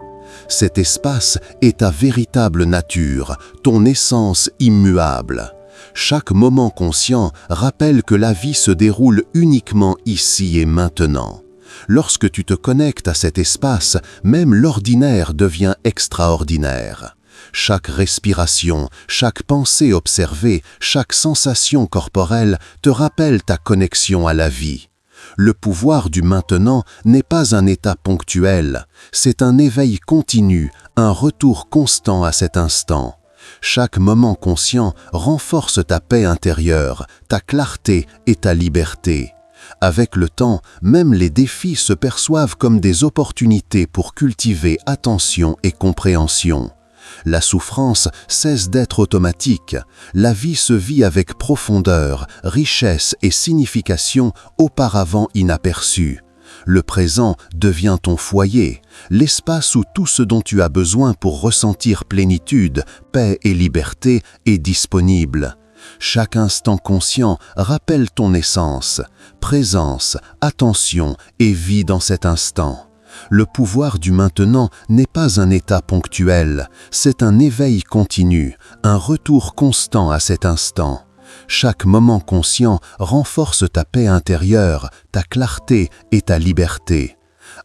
Cet espace est ta véritable nature, ton essence immuable. Chaque moment conscient rappelle que la vie se déroule uniquement ici et maintenant. Lorsque tu te connectes à cet espace, même l'ordinaire devient extraordinaire. Chaque respiration, chaque pensée observée, chaque sensation corporelle te rappelle ta connexion à la vie. Le pouvoir du maintenant n'est pas un état ponctuel, c'est un éveil continu, un retour constant à cet instant. Chaque moment conscient renforce ta paix intérieure, ta clarté et ta liberté. Avec le temps, même les défis se perçoivent comme des opportunités pour cultiver attention et compréhension. La souffrance cesse d'être automatique, la vie se vit avec profondeur, richesse et signification auparavant inaperçues. Le présent devient ton foyer, l'espace où tout ce dont tu as besoin pour ressentir plénitude, paix et liberté est disponible. Chaque instant conscient rappelle ton essence, présence, attention et vie dans cet instant. Le pouvoir du maintenant n'est pas un état ponctuel, c'est un éveil continu, un retour constant à cet instant. Chaque moment conscient renforce ta paix intérieure, ta clarté et ta liberté.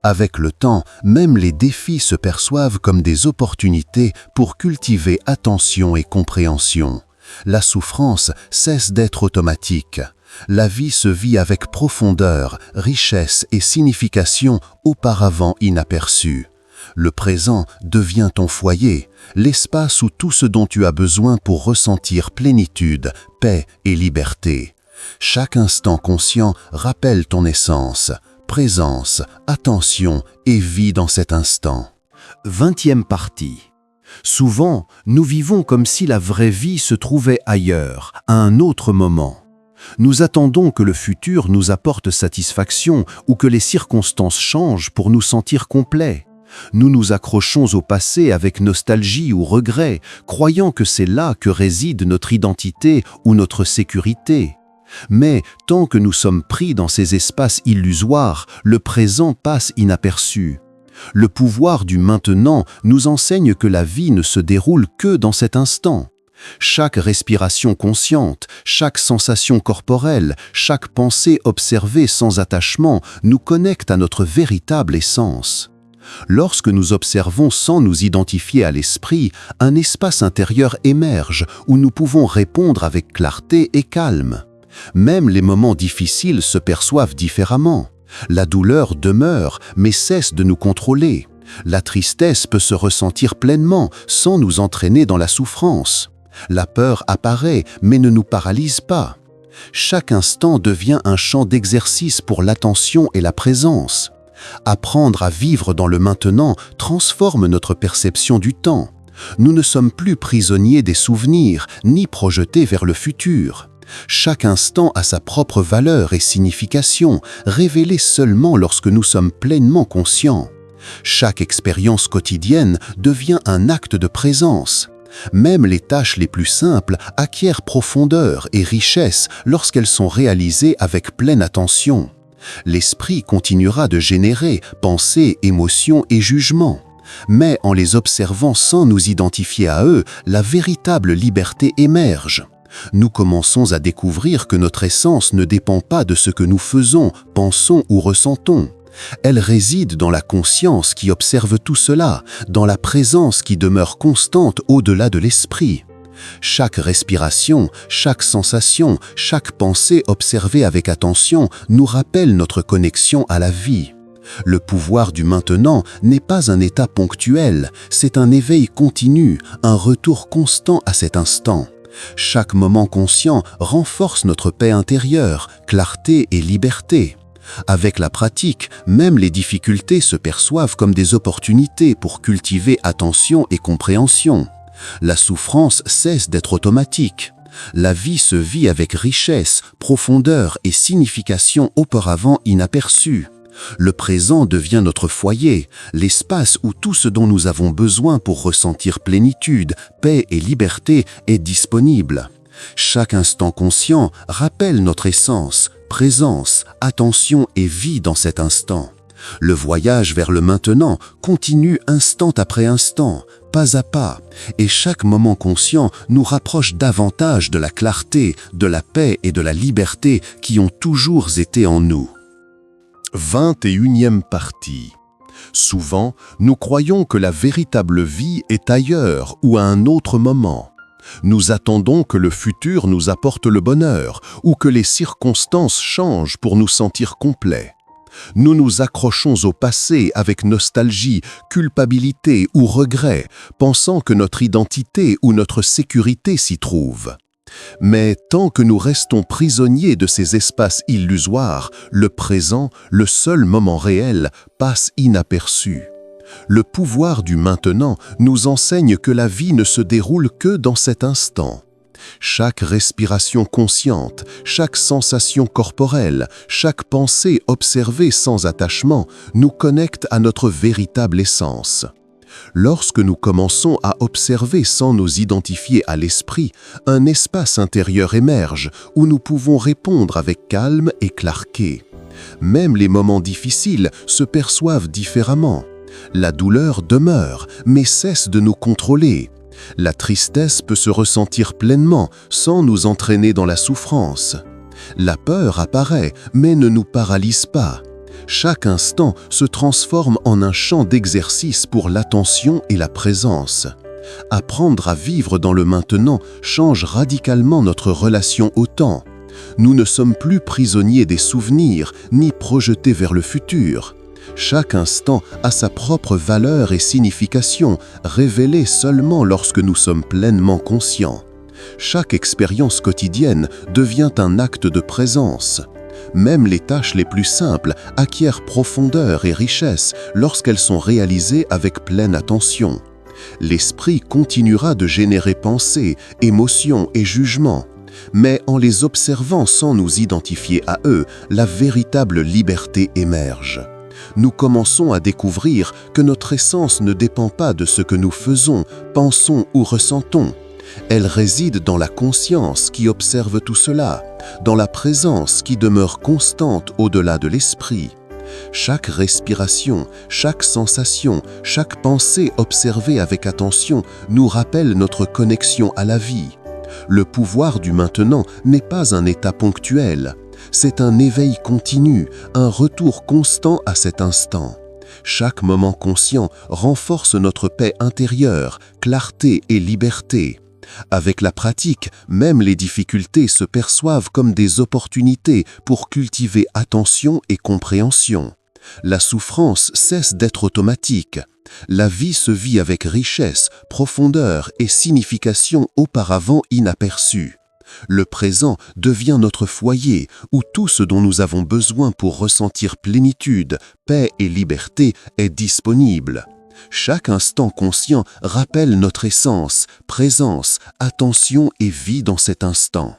Avec le temps, même les défis se perçoivent comme des opportunités pour cultiver attention et compréhension. La souffrance cesse d'être automatique. La vie se vit avec profondeur, richesse et signification auparavant inaperçues. Le présent devient ton foyer, l'espace où tout ce dont tu as besoin pour ressentir plénitude, paix et liberté. Chaque instant conscient rappelle ton essence, présence, attention et vie dans cet instant. 20e partie. Souvent, nous vivons comme si la vraie vie se trouvait ailleurs, à un autre moment. Nous attendons que le futur nous apporte satisfaction ou que les circonstances changent pour nous sentir complets. Nous nous accrochons au passé avec nostalgie ou regret, croyant que c'est là que réside notre identité ou notre sécurité. Mais tant que nous sommes pris dans ces espaces illusoires, le présent passe inaperçu. Le pouvoir du maintenant nous enseigne que la vie ne se déroule que dans cet instant. Chaque respiration consciente, chaque sensation corporelle, chaque pensée observée sans attachement nous connecte à notre véritable essence. Lorsque nous observons sans nous identifier à l'esprit, un espace intérieur émerge où nous pouvons répondre avec clarté et calme. Même les moments difficiles se perçoivent différemment. La douleur demeure, mais cesse de nous contrôler. La tristesse peut se ressentir pleinement, sans nous entraîner dans la souffrance. La peur apparaît, mais ne nous paralyse pas. Chaque instant devient un champ d'exercice pour l'attention et la présence. Apprendre à vivre dans le maintenant transforme notre perception du temps. Nous ne sommes plus prisonniers des souvenirs, ni projetés vers le futur. Chaque instant a sa propre valeur et signification, révélée seulement lorsque nous sommes pleinement conscients. Chaque expérience quotidienne devient un acte de présence. Même les tâches les plus simples acquièrent profondeur et richesse lorsqu'elles sont réalisées avec pleine attention. L'esprit continuera de générer pensées, émotions et jugements. Mais en les observant sans nous identifier à eux, la véritable liberté émerge. Nous commençons à découvrir que notre essence ne dépend pas de ce que nous faisons, pensons ou ressentons. Elle réside dans la conscience qui observe tout cela, dans la présence qui demeure constante au-delà de l'esprit. Chaque respiration, chaque sensation, chaque pensée observée avec attention nous rappelle notre connexion à la vie. Le pouvoir du maintenant n'est pas un état ponctuel, c'est un éveil continu, un retour constant à cet instant. Chaque moment conscient renforce notre paix intérieure, clarté et liberté. Avec la pratique, même les difficultés se perçoivent comme des opportunités pour cultiver attention et compréhension. La souffrance cesse d'être automatique. La vie se vit avec richesse, profondeur et signification auparavant inaperçues. Le présent devient notre foyer, l'espace où tout ce dont nous avons besoin pour ressentir plénitude, paix et liberté est disponible. Chaque instant conscient rappelle notre essence, présence, attention et vie dans cet instant. Le voyage vers le maintenant continue instant après instant, pas à pas, et chaque moment conscient nous rapproche davantage de la clarté, de la paix et de la liberté qui ont toujours été en nous. 21e partie. Souvent, nous croyons que la véritable vie est ailleurs ou à un autre moment. Nous attendons que le futur nous apporte le bonheur ou que les circonstances changent pour nous sentir complets. Nous nous accrochons au passé avec nostalgie, culpabilité ou regret, pensant que notre identité ou notre sécurité s'y trouve. Mais tant que nous restons prisonniers de ces espaces illusoires, le présent, le seul moment réel, passe inaperçu. Le pouvoir du maintenant nous enseigne que la vie ne se déroule que dans cet instant. Chaque respiration consciente, chaque sensation corporelle, chaque pensée observée sans attachement nous connecte à notre véritable essence. Lorsque nous commençons à observer sans nous identifier à l'esprit, un espace intérieur émerge où nous pouvons répondre avec calme et clarté. Même les moments difficiles se perçoivent différemment. La douleur demeure, mais cesse de nous contrôler. La tristesse peut se ressentir pleinement sans nous entraîner dans la souffrance. La peur apparaît, mais ne nous paralyse pas. Chaque instant se transforme en un champ d'exercice pour l'attention et la présence. Apprendre à vivre dans le maintenant change radicalement notre relation au temps. Nous ne sommes plus prisonniers des souvenirs, ni projetés vers le futur. Chaque instant a sa propre valeur et signification, révélée seulement lorsque nous sommes pleinement conscients. Chaque expérience quotidienne devient un acte de présence. Même les tâches les plus simples acquièrent profondeur et richesse lorsqu'elles sont réalisées avec pleine attention. L'esprit continuera de générer pensées, émotions et jugements. Mais en les observant sans nous identifier à eux, la véritable liberté émerge. Nous commençons à découvrir que notre essence ne dépend pas de ce que nous faisons, pensons ou ressentons. Elle réside dans la conscience qui observe tout cela, dans la présence qui demeure constante au-delà de l'esprit. Chaque respiration, chaque sensation, chaque pensée observée avec attention nous rappelle notre connexion à la vie. Le pouvoir du maintenant n'est pas un état ponctuel, c'est un éveil continu, un retour constant à cet instant. Chaque moment conscient renforce notre paix intérieure, clarté et liberté. Avec la pratique, même les difficultés se perçoivent comme des opportunités pour cultiver attention et compréhension. La souffrance cesse d'être automatique. La vie se vit avec richesse, profondeur et signification auparavant inaperçues. Le présent devient notre foyer où tout ce dont nous avons besoin pour ressentir plénitude, paix et liberté est disponible. Chaque instant conscient rappelle notre essence, présence, attention et vie dans cet instant.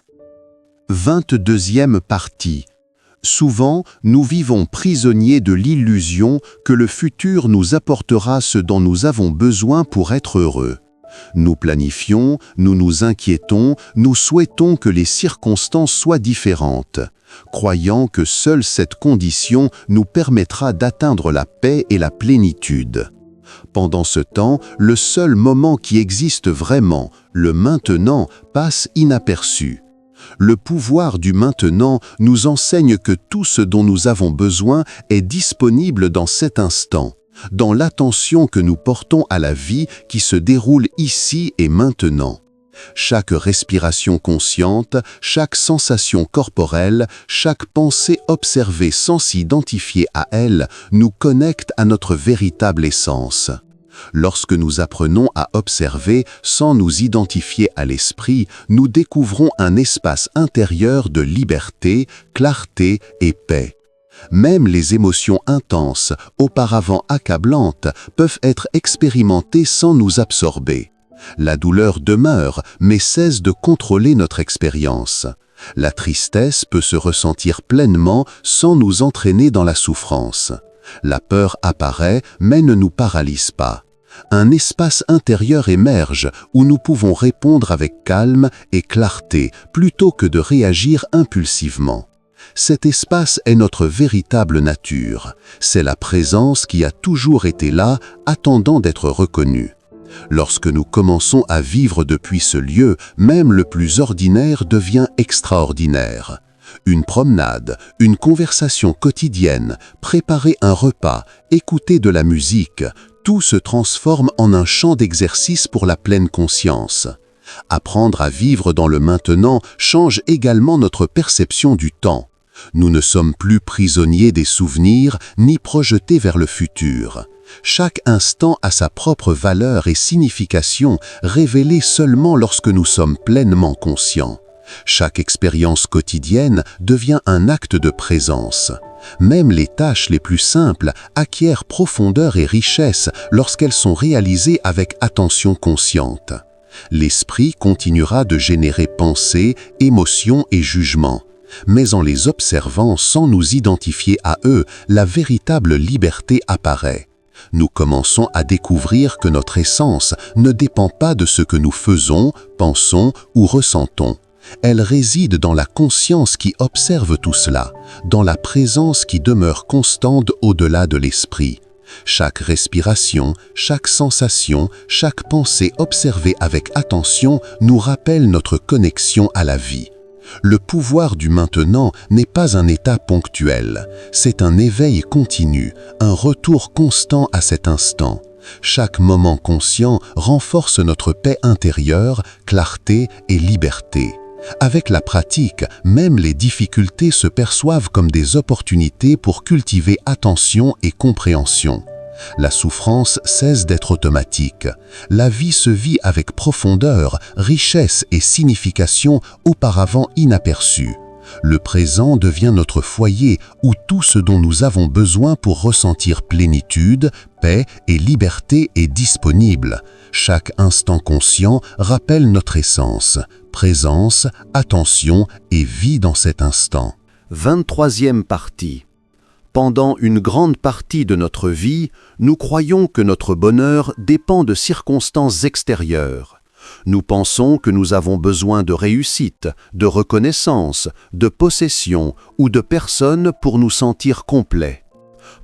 22e partie. Souvent, nous vivons prisonniers de l'illusion que le futur nous apportera ce dont nous avons besoin pour être heureux. Nous planifions, nous nous inquiétons, nous souhaitons que les circonstances soient différentes, croyant que seule cette condition nous permettra d'atteindre la paix et la plénitude. Pendant ce temps, le seul moment qui existe vraiment, le maintenant, passe inaperçu. Le pouvoir du maintenant nous enseigne que tout ce dont nous avons besoin est disponible dans cet instant, dans l'attention que nous portons à la vie qui se déroule ici et maintenant. Chaque respiration consciente, chaque sensation corporelle, chaque pensée observée sans s'identifier à elle nous connecte à notre véritable essence. Lorsque nous apprenons à observer sans nous identifier à l'esprit, nous découvrons un espace intérieur de liberté, clarté et paix. Même les émotions intenses, auparavant accablantes, peuvent être expérimentées sans nous absorber. La douleur demeure, mais cesse de contrôler notre expérience. La tristesse peut se ressentir pleinement sans nous entraîner dans la souffrance. La peur apparaît, mais ne nous paralyse pas. Un espace intérieur émerge où nous pouvons répondre avec calme et clarté plutôt que de réagir impulsivement. Cet espace est notre véritable nature. C'est la présence qui a toujours été là, attendant d'être reconnue. Lorsque nous commençons à vivre depuis ce lieu, même le plus ordinaire devient extraordinaire. Une promenade, une conversation quotidienne, préparer un repas, écouter de la musique, tout se transforme en un champ d'exercice pour la pleine conscience. Apprendre à vivre dans le maintenant change également notre perception du temps. Nous ne sommes plus prisonniers des souvenirs ni projetés vers le futur. Chaque instant a sa propre valeur et signification, révélée seulement lorsque nous sommes pleinement conscients. Chaque expérience quotidienne devient un acte de présence. Même les tâches les plus simples acquièrent profondeur et richesse lorsqu'elles sont réalisées avec attention consciente. L'esprit continuera de générer pensées, émotions et jugements. Mais en les observant sans nous identifier à eux, la véritable liberté apparaît. Nous commençons à découvrir que notre essence ne dépend pas de ce que nous faisons, pensons ou ressentons. Elle réside dans la conscience qui observe tout cela, dans la présence qui demeure constante au-delà de l'esprit. Chaque respiration, chaque sensation, chaque pensée observée avec attention nous rappelle notre connexion à la vie. Le pouvoir du maintenant n'est pas un état ponctuel, c'est un éveil continu, un retour constant à cet instant. Chaque moment conscient renforce notre paix intérieure, clarté et liberté. Avec la pratique, même les difficultés se perçoivent comme des opportunités pour cultiver attention et compréhension. La souffrance cesse d'être automatique. La vie se vit avec profondeur, richesse et signification auparavant inaperçues. Le présent devient notre foyer où tout ce dont nous avons besoin pour ressentir plénitude, paix et liberté est disponible. Chaque instant conscient rappelle notre essence, présence, attention et vie dans cet instant. 23e partie. Pendant une grande partie de notre vie, nous croyons que notre bonheur dépend de circonstances extérieures. Nous pensons que nous avons besoin de réussite, de reconnaissance, de possession ou de personnes pour nous sentir complets.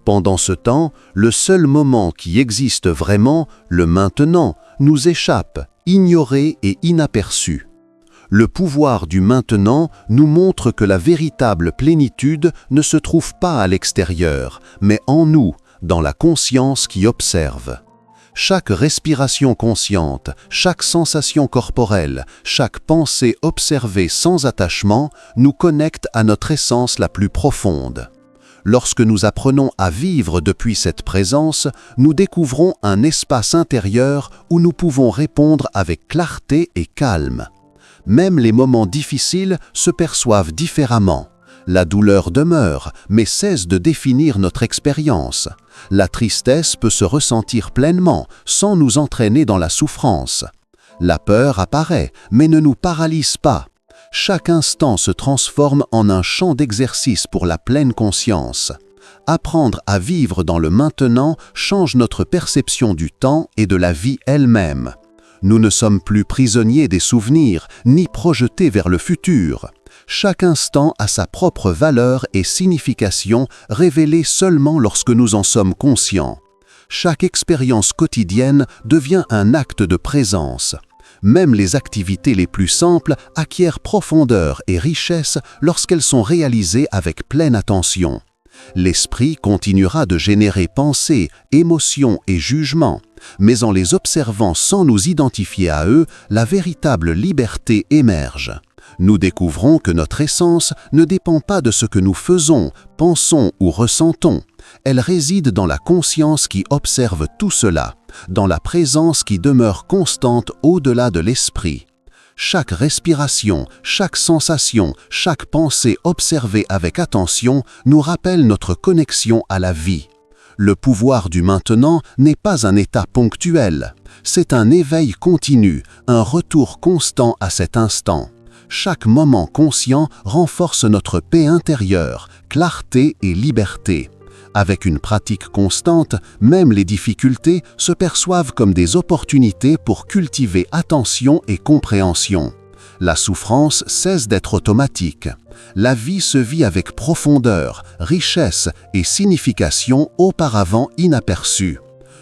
Pendant ce temps, le seul moment qui existe vraiment, le maintenant, nous échappe, ignoré et inaperçu. Le pouvoir du maintenant nous montre que la véritable plénitude ne se trouve pas à l'extérieur, mais en nous, dans la conscience qui observe. Chaque respiration consciente, chaque sensation corporelle, chaque pensée observée sans attachement nous connecte à notre essence la plus profonde. Lorsque nous apprenons à vivre depuis cette présence, nous découvrons un espace intérieur où nous pouvons répondre avec clarté et calme. Même les moments difficiles se perçoivent différemment. La douleur demeure, mais cesse de définir notre expérience. La tristesse peut se ressentir pleinement, sans nous entraîner dans la souffrance. La peur apparaît, mais ne nous paralyse pas. Chaque instant se transforme en un champ d'exercice pour la pleine conscience. Apprendre à vivre dans le maintenant change notre perception du temps et de la vie elle-même. Nous ne sommes plus prisonniers des souvenirs, ni projetés vers le futur. Chaque instant a sa propre valeur et signification révélée seulement lorsque nous en sommes conscients. Chaque expérience quotidienne devient un acte de présence. Même les activités les plus simples acquièrent profondeur et richesse lorsqu'elles sont réalisées avec pleine attention. L'esprit continuera de générer pensées, émotions et jugements, mais en les observant sans nous identifier à eux, la véritable liberté émerge. Nous découvrons que notre essence ne dépend pas de ce que nous faisons, pensons ou ressentons. Elle réside dans la conscience qui observe tout cela, dans la présence qui demeure constante au-delà de l'esprit. Chaque respiration, chaque sensation, chaque pensée observée avec attention nous rappelle notre connexion à la vie. Le pouvoir du maintenant n'est pas un état ponctuel, c'est un éveil continu, un retour constant à cet instant. Chaque moment conscient renforce notre paix intérieure, clarté et liberté. Avec une pratique constante, même les difficultés se perçoivent comme des opportunités pour cultiver attention et compréhension. La souffrance cesse d'être automatique. La vie se vit avec profondeur, richesse et signification auparavant inaperçues.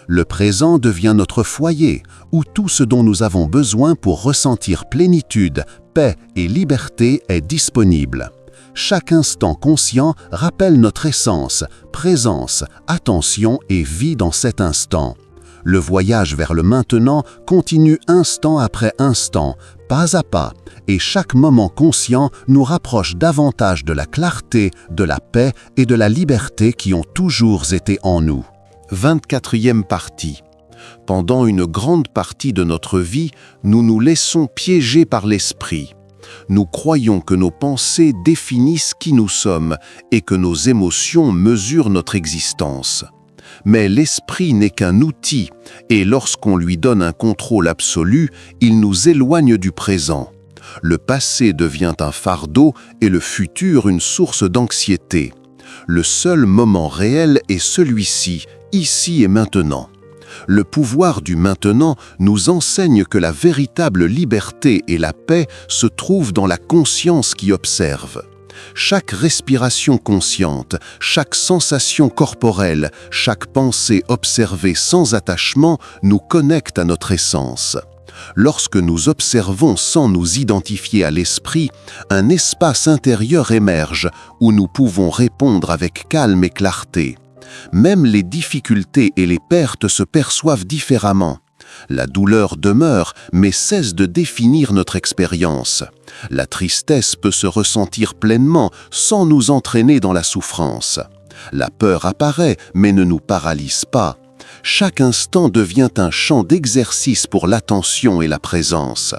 Le présent devient notre foyer, où tout ce dont nous avons besoin pour ressentir plénitude, paix et liberté est disponible. Chaque instant conscient rappelle notre essence, présence, attention et vie dans cet instant. Le voyage vers le maintenant continue instant après instant, pas à pas, et chaque moment conscient nous rapproche davantage de la clarté, de la paix et de la liberté qui ont toujours été en nous. 24e partie. Pendant une grande partie de notre vie, nous nous laissons piéger par l'esprit. Nous croyons que nos pensées définissent qui nous sommes et que nos émotions mesurent notre existence. Mais l'esprit n'est qu'un outil, et lorsqu'on lui donne un contrôle absolu, il nous éloigne du présent. Le passé devient un fardeau et le futur une source d'anxiété. Le seul moment réel est celui-ci, ici et maintenant. Le pouvoir du maintenant nous enseigne que la véritable liberté et la paix se trouvent dans la conscience qui observe. Chaque respiration consciente, chaque sensation corporelle, chaque pensée observée sans attachement nous connecte à notre essence. Lorsque nous observons sans nous identifier à l'esprit, un espace intérieur émerge où nous pouvons répondre avec calme et clarté. Même les difficultés et les pertes se perçoivent différemment. La douleur demeure, mais cesse de définir notre expérience. La tristesse peut se ressentir pleinement sans nous entraîner dans la souffrance. La peur apparaît, mais ne nous paralyse pas. Chaque instant devient un champ d'exercice pour l'attention et la présence.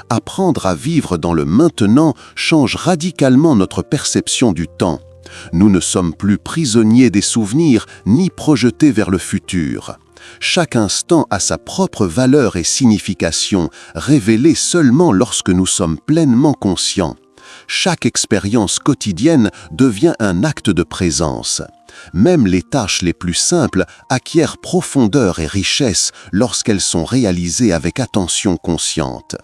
Apprendre à vivre dans le maintenant change radicalement notre perception du temps. Nous ne sommes plus prisonniers des souvenirs ni projetés vers le futur. Chaque instant a sa propre valeur et signification, révélée seulement lorsque nous sommes pleinement conscients. Chaque expérience quotidienne devient un acte de présence. Même les tâches les plus simples acquièrent profondeur et richesse lorsqu'elles sont réalisées avec attention consciente.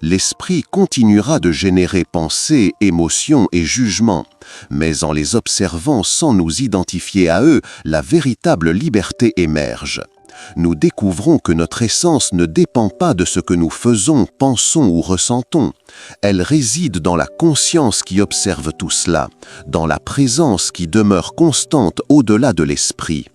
L'esprit continuera de générer pensées, émotions et jugements, mais en les observant sans nous identifier à eux, la véritable liberté émerge. Nous découvrons que notre essence ne dépend pas de ce que nous faisons, pensons ou ressentons. Elle réside dans la conscience qui observe tout cela, dans la présence qui demeure constante au-delà de l'esprit.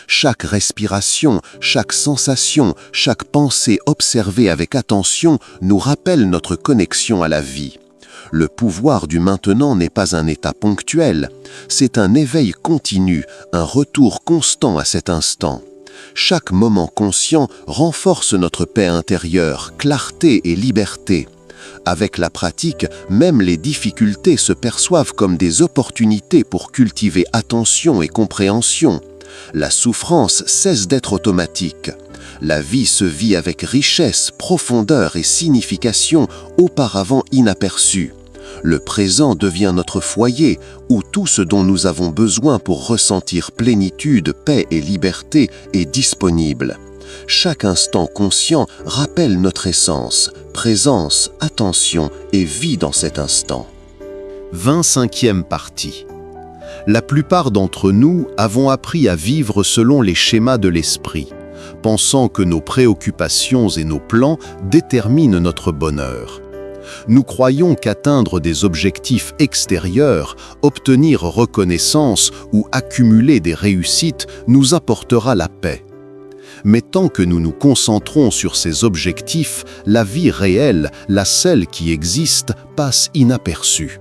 Chaque respiration, chaque sensation, chaque pensée observée avec attention nous rappelle notre connexion à la vie. Le pouvoir du maintenant n'est pas un état ponctuel, c'est un éveil continu, un retour constant à cet instant. Chaque moment conscient renforce notre paix intérieure, clarté et liberté. Avec la pratique, même les difficultés se perçoivent comme des opportunités pour cultiver attention et compréhension. La souffrance cesse d'être automatique. La vie se vit avec richesse, profondeur et signification auparavant inaperçues. Le présent devient notre foyer, où tout ce dont nous avons besoin pour ressentir plénitude, paix et liberté est disponible. Chaque instant conscient rappelle notre essence, présence, attention et vie dans cet instant. 25e partie. La plupart d'entre nous avons appris à vivre selon les schémas de l'esprit, pensant que nos préoccupations et nos plans déterminent notre bonheur. Nous croyons qu'atteindre des objectifs extérieurs, obtenir reconnaissance ou accumuler des réussites nous apportera la paix. Mais tant que nous nous concentrons sur ces objectifs, la vie réelle, la seule qui existe, passe inaperçue.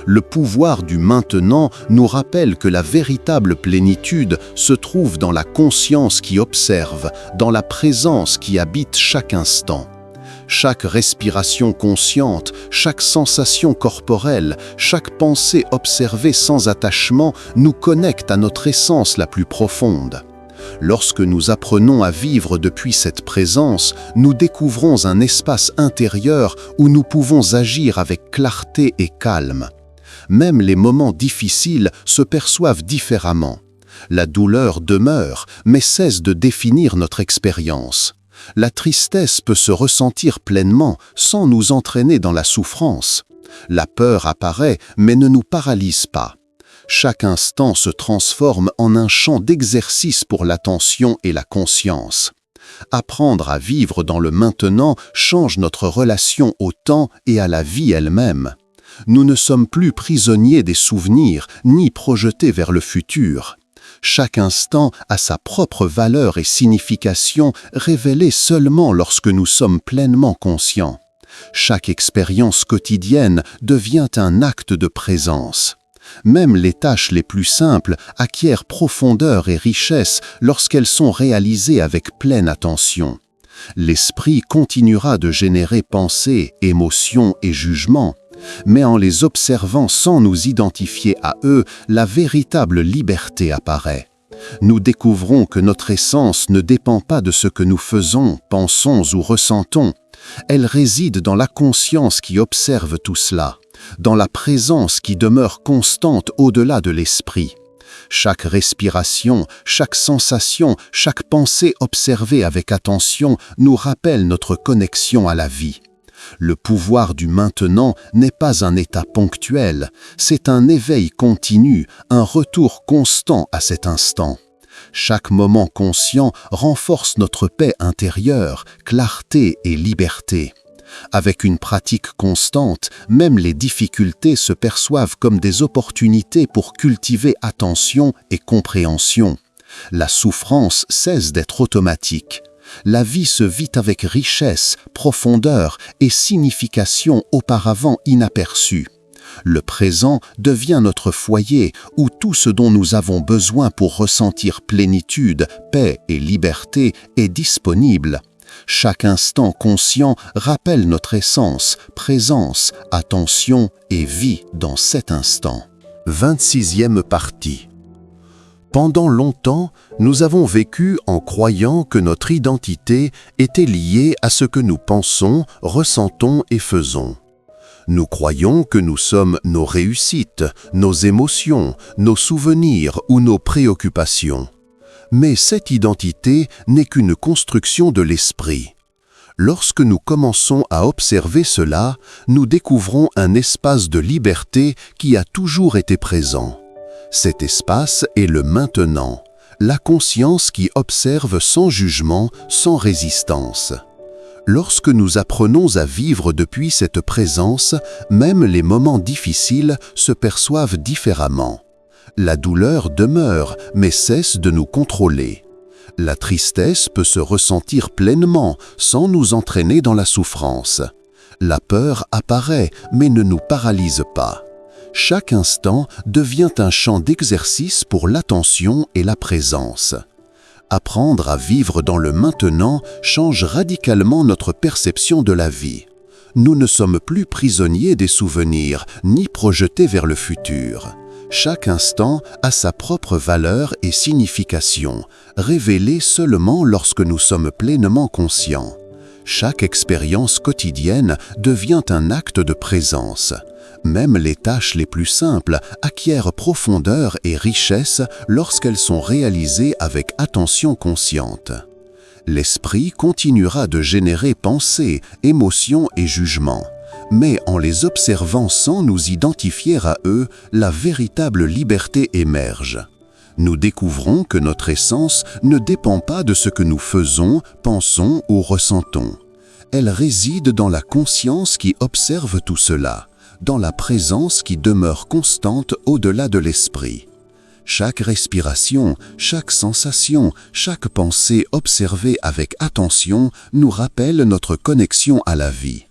Le pouvoir du maintenant nous rappelle que la véritable plénitude se trouve dans la conscience qui observe, dans la présence qui habite chaque instant. Chaque respiration consciente, chaque sensation corporelle, chaque pensée observée sans attachement nous connecte à notre essence la plus profonde. Lorsque nous apprenons à vivre depuis cette présence, nous découvrons un espace intérieur où nous pouvons agir avec clarté et calme. Même les moments difficiles se perçoivent différemment. La douleur demeure, mais cesse de définir notre expérience. La tristesse peut se ressentir pleinement sans nous entraîner dans la souffrance. La peur apparaît, mais ne nous paralyse pas. Chaque instant se transforme en un champ d'exercice pour l'attention et la conscience. Apprendre à vivre dans le maintenant change notre relation au temps et à la vie elle-même. Nous ne sommes plus prisonniers des souvenirs, ni projetés vers le futur. Chaque instant a sa propre valeur et signification révélée seulement lorsque nous sommes pleinement conscients. Chaque expérience quotidienne devient un acte de présence. Même les tâches les plus simples acquièrent profondeur et richesse lorsqu'elles sont réalisées avec pleine attention. L'esprit continuera de générer pensées, émotions et jugements, mais en les observant sans nous identifier à eux, la véritable liberté apparaît. Nous découvrons que notre essence ne dépend pas de ce que nous faisons, pensons ou ressentons. Elle réside dans la conscience qui observe tout cela, dans la présence qui demeure constante au-delà de l'esprit. Chaque respiration, chaque sensation, chaque pensée observée avec attention nous rappelle notre connexion à la vie. Le pouvoir du maintenant n'est pas un état ponctuel, c'est un éveil continu, un retour constant à cet instant. Chaque moment conscient renforce notre paix intérieure, clarté et liberté. Avec une pratique constante, même les difficultés se perçoivent comme des opportunités pour cultiver attention et compréhension. La souffrance cesse d'être automatique. La vie se vit avec richesse, profondeur et signification auparavant inaperçues. Le présent devient notre foyer où tout ce dont nous avons besoin pour ressentir plénitude, paix et liberté est disponible. Chaque instant conscient rappelle notre essence, présence, attention et vie dans cet instant. 26e partie. Pendant longtemps, nous avons vécu en croyant que notre identité était liée à ce que nous pensons, ressentons et faisons. Nous croyons que nous sommes nos réussites, nos émotions, nos souvenirs ou nos préoccupations. Mais cette identité n'est qu'une construction de l'esprit. Lorsque nous commençons à observer cela, nous découvrons un espace de liberté qui a toujours été présent. Cet espace est le maintenant, la conscience qui observe sans jugement, sans résistance. Lorsque nous apprenons à vivre depuis cette présence, même les moments difficiles se perçoivent différemment. La douleur demeure, mais cesse de nous contrôler. La tristesse peut se ressentir pleinement, sans nous entraîner dans la souffrance. La peur apparaît, mais ne nous paralyse pas. Chaque instant devient un champ d'exercice pour l'attention et la présence. Apprendre à vivre dans le maintenant change radicalement notre perception de la vie. Nous ne sommes plus prisonniers des souvenirs, ni projetés vers le futur. Chaque instant a sa propre valeur et signification, révélée seulement lorsque nous sommes pleinement conscients. Chaque expérience quotidienne devient un acte de présence. Même les tâches les plus simples acquièrent profondeur et richesse lorsqu'elles sont réalisées avec attention consciente. L'esprit continuera de générer pensées, émotions et jugements. Mais en les observant sans nous identifier à eux, la véritable liberté émerge. Nous découvrons que notre essence ne dépend pas de ce que nous faisons, pensons ou ressentons. Elle réside dans la conscience qui observe tout cela, dans la présence qui demeure constante au-delà de l'esprit. Chaque respiration, chaque sensation, chaque pensée observée avec attention nous rappelle notre connexion à la vie.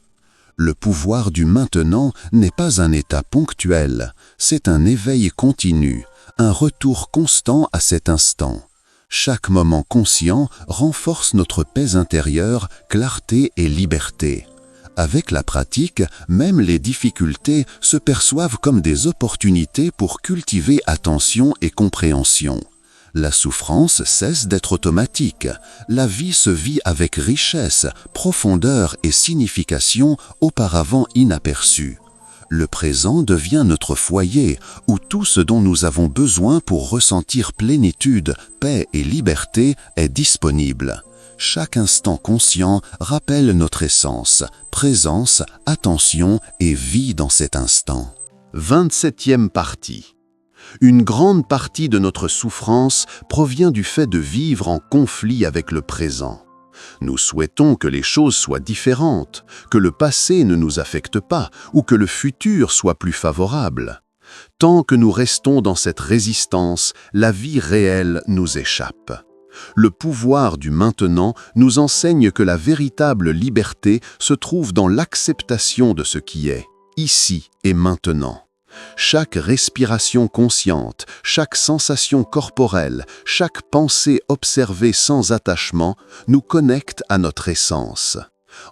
Le pouvoir du maintenant n'est pas un état ponctuel, c'est un éveil continu, un retour constant à cet instant. Chaque moment conscient renforce notre paix intérieure, clarté et liberté. Avec la pratique, même les difficultés se perçoivent comme des opportunités pour cultiver attention et compréhension. La souffrance cesse d'être automatique. La vie se vit avec richesse, profondeur et signification auparavant inaperçues. Le présent devient notre foyer, où tout ce dont nous avons besoin pour ressentir plénitude, paix et liberté est disponible. Chaque instant conscient rappelle notre essence, présence, attention et vie dans cet instant. 27e partie. Une grande partie de notre souffrance provient du fait de vivre en conflit avec le présent. Nous souhaitons que les choses soient différentes, que le passé ne nous affecte pas ou que le futur soit plus favorable. Tant que nous restons dans cette résistance, la vie réelle nous échappe. Le pouvoir du maintenant nous enseigne que la véritable liberté se trouve dans l'acceptation de ce qui est, ici et maintenant. Chaque respiration consciente, chaque sensation corporelle, chaque pensée observée sans attachement nous connecte à notre essence.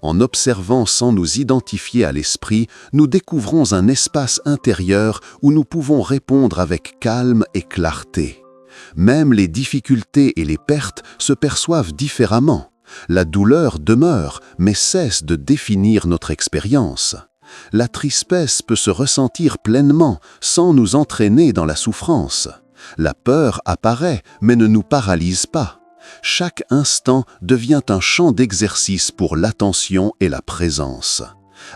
En observant sans nous identifier à l'esprit, nous découvrons un espace intérieur où nous pouvons répondre avec calme et clarté. Même les difficultés et les pertes se perçoivent différemment. La douleur demeure, mais cesse de définir notre expérience. La tristesse peut se ressentir pleinement, sans nous entraîner dans la souffrance. La peur apparaît, mais ne nous paralyse pas. Chaque instant devient un champ d'exercice pour l'attention et la présence.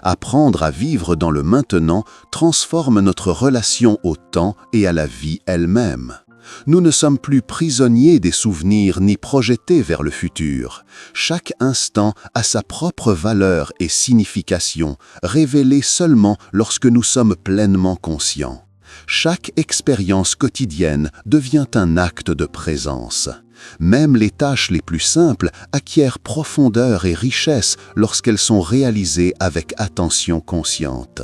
Apprendre à vivre dans le maintenant transforme notre relation au temps et à la vie elle-même. Nous ne sommes plus prisonniers des souvenirs ni projetés vers le futur. Chaque instant a sa propre valeur et signification, révélée seulement lorsque nous sommes pleinement conscients. Chaque expérience quotidienne devient un acte de présence. Même les tâches les plus simples acquièrent profondeur et richesse lorsqu'elles sont réalisées avec attention consciente.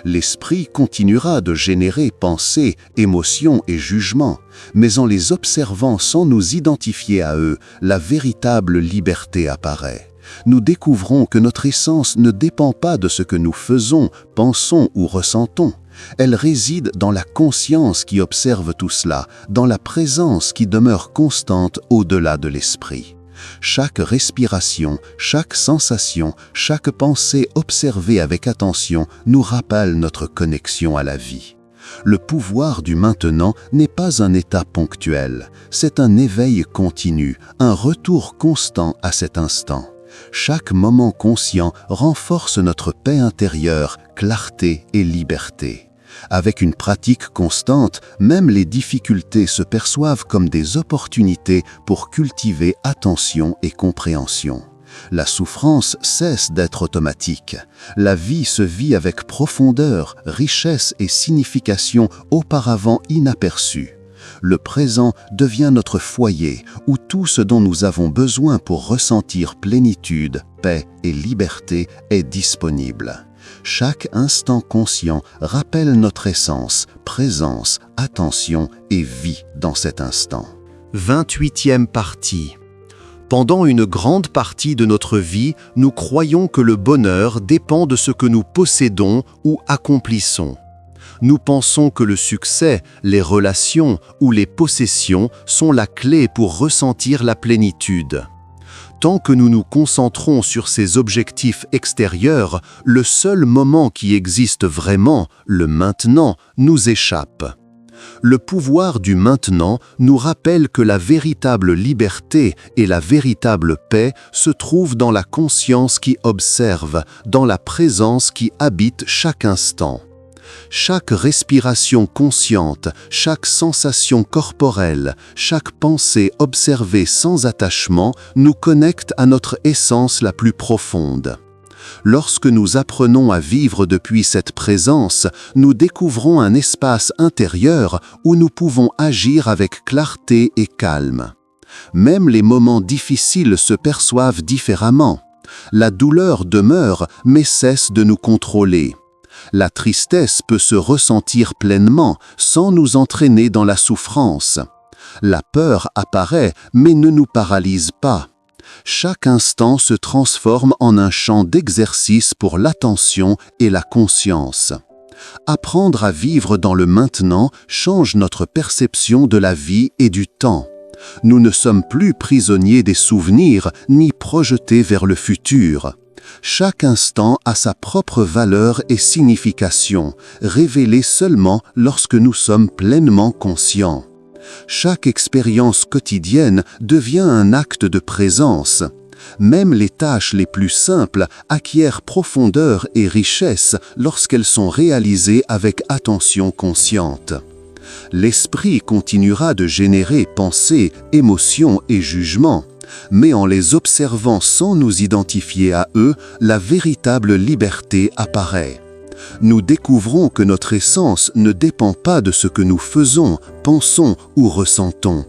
L'esprit continuera de générer pensées, émotions et jugements, mais en les observant sans nous identifier à eux, la véritable liberté apparaît. Nous découvrons que notre essence ne dépend pas de ce que nous faisons, pensons ou ressentons. Elle réside dans la conscience qui observe tout cela, dans la présence qui demeure constante au-delà de l'esprit. Chaque respiration, chaque sensation, chaque pensée observée avec attention nous rappelle notre connexion à la vie. Le pouvoir du maintenant n'est pas un état ponctuel, c'est un éveil continu, un retour constant à cet instant. Chaque moment conscient renforce notre paix intérieure, clarté et liberté. Avec une pratique constante, même les difficultés se perçoivent comme des opportunités pour cultiver attention et compréhension. La souffrance cesse d'être automatique. La vie se vit avec profondeur, richesse et signification auparavant inaperçues. Le présent devient notre foyer où tout ce dont nous avons besoin pour ressentir plénitude, paix et liberté est disponible. Chaque instant conscient rappelle notre essence, présence, attention et vie dans cet instant. 28e partie. Pendant une grande partie de notre vie, nous croyons que le bonheur dépend de ce que nous possédons ou accomplissons. Nous pensons que le succès, les relations ou les possessions sont la clé pour ressentir la plénitude. Tant que nous nous concentrons sur ces objectifs extérieurs, le seul moment qui existe vraiment, le maintenant, nous échappe. Le pouvoir du maintenant nous rappelle que la véritable liberté et la véritable paix se trouvent dans la conscience qui observe, dans la présence qui habite chaque instant. Chaque respiration consciente, chaque sensation corporelle, chaque pensée observée sans attachement nous connecte à notre essence la plus profonde. Lorsque nous apprenons à vivre depuis cette présence, nous découvrons un espace intérieur où nous pouvons agir avec clarté et calme. Même les moments difficiles se perçoivent différemment. La douleur demeure mais cesse de nous contrôler. La tristesse peut se ressentir pleinement sans nous entraîner dans la souffrance. La peur apparaît mais ne nous paralyse pas. Chaque instant se transforme en un champ d'exercice pour l'attention et la conscience. Apprendre à vivre dans le maintenant change notre perception de la vie et du temps. Nous ne sommes plus prisonniers des souvenirs ni projetés vers le futur. Chaque instant a sa propre valeur et signification, révélée seulement lorsque nous sommes pleinement conscients. Chaque expérience quotidienne devient un acte de présence. Même les tâches les plus simples acquièrent profondeur et richesse lorsqu'elles sont réalisées avec attention consciente. L'esprit continuera de générer pensées, émotions et jugements, mais en les observant sans nous identifier à eux, la véritable liberté apparaît. Nous découvrons que notre essence ne dépend pas de ce que nous faisons, pensons ou ressentons.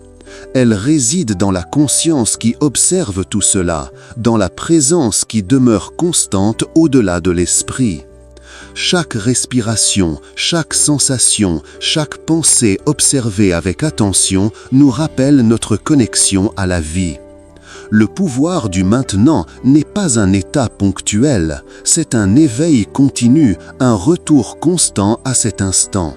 Elle réside dans la conscience qui observe tout cela, dans la présence qui demeure constante au-delà de l'esprit. Chaque respiration, chaque sensation, chaque pensée observée avec attention nous rappelle notre connexion à la vie. Le pouvoir du maintenant n'est pas un état ponctuel, c'est un éveil continu, un retour constant à cet instant.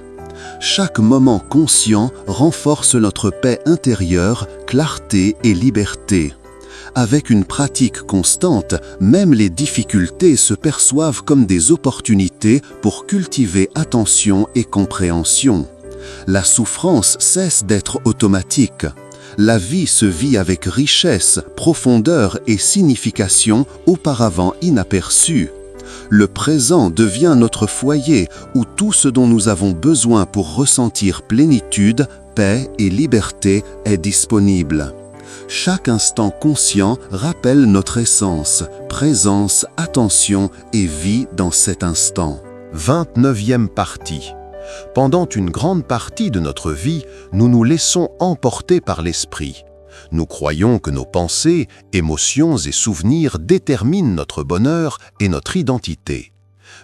Chaque moment conscient renforce notre paix intérieure, clarté et liberté. Avec une pratique constante, même les difficultés se perçoivent comme des opportunités pour cultiver attention et compréhension. La souffrance cesse d'être automatique. La vie se vit avec richesse, profondeur et signification auparavant inaperçues. Le présent devient notre foyer où tout ce dont nous avons besoin pour ressentir plénitude, paix et liberté est disponible. Chaque instant conscient rappelle notre essence, présence, attention et vie dans cet instant. 29e partie. Pendant une grande partie de notre vie, nous nous laissons emporter par l'esprit. Nous croyons que nos pensées, émotions et souvenirs déterminent notre bonheur et notre identité.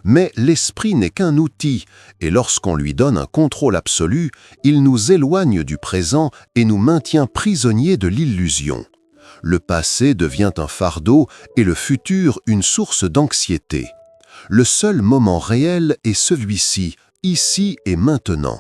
Mais l'esprit n'est qu'un outil, et lorsqu'on lui donne un contrôle absolu, il nous éloigne du présent et nous maintient prisonniers de l'illusion. Le passé devient un fardeau et le futur une source d'anxiété. Le seul moment réel est celui-ci, ici et maintenant.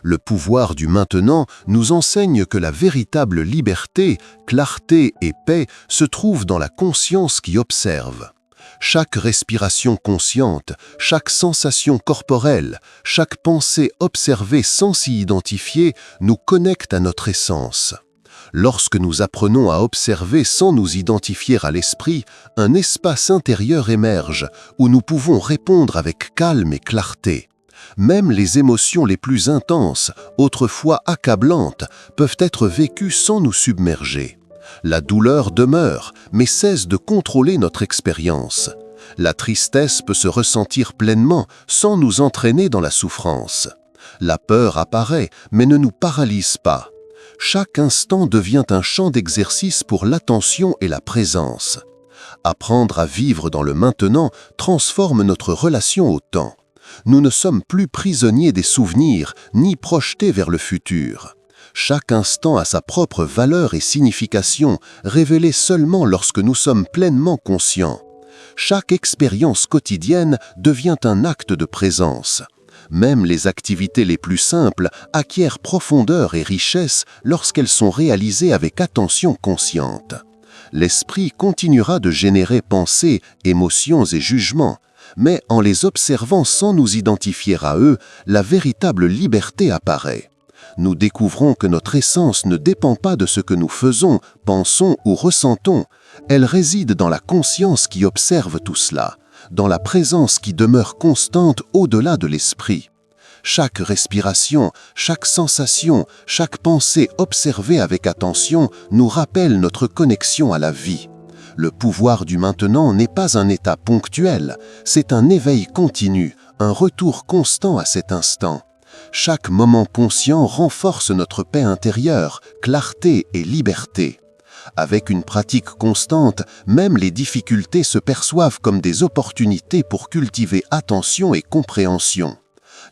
Le pouvoir du maintenant nous enseigne que la véritable liberté, clarté et paix se trouvent dans la conscience qui observe. Chaque respiration consciente, chaque sensation corporelle, chaque pensée observée sans s'y identifier nous connecte à notre essence. Lorsque nous apprenons à observer sans nous identifier à l'esprit, un espace intérieur émerge où nous pouvons répondre avec calme et clarté. Même les émotions les plus intenses, autrefois accablantes, peuvent être vécues sans nous submerger. La douleur demeure, mais cesse de contrôler notre expérience. La tristesse peut se ressentir pleinement sans nous entraîner dans la souffrance. La peur apparaît, mais ne nous paralyse pas. Chaque instant devient un champ d'exercice pour l'attention et la présence. Apprendre à vivre dans le maintenant transforme notre relation au temps. Nous ne sommes plus prisonniers des souvenirs, ni projetés vers le futur. Chaque instant a sa propre valeur et signification, révélée seulement lorsque nous sommes pleinement conscients. Chaque expérience quotidienne devient un acte de présence. Même les activités les plus simples acquièrent profondeur et richesse lorsqu'elles sont réalisées avec attention consciente. L'esprit continuera de générer pensées, émotions et jugements, mais en les observant sans nous identifier à eux, la véritable liberté apparaît. Nous découvrons que notre essence ne dépend pas de ce que nous faisons, pensons ou ressentons. Elle réside dans la conscience qui observe tout cela, dans la présence qui demeure constante au-delà de l'esprit. Chaque respiration, chaque sensation, chaque pensée observée avec attention nous rappelle notre connexion à la vie. Le pouvoir du maintenant n'est pas un état ponctuel, c'est un éveil continu, un retour constant à cet instant. Chaque moment conscient renforce notre paix intérieure, clarté et liberté. Avec une pratique constante, même les difficultés se perçoivent comme des opportunités pour cultiver attention et compréhension.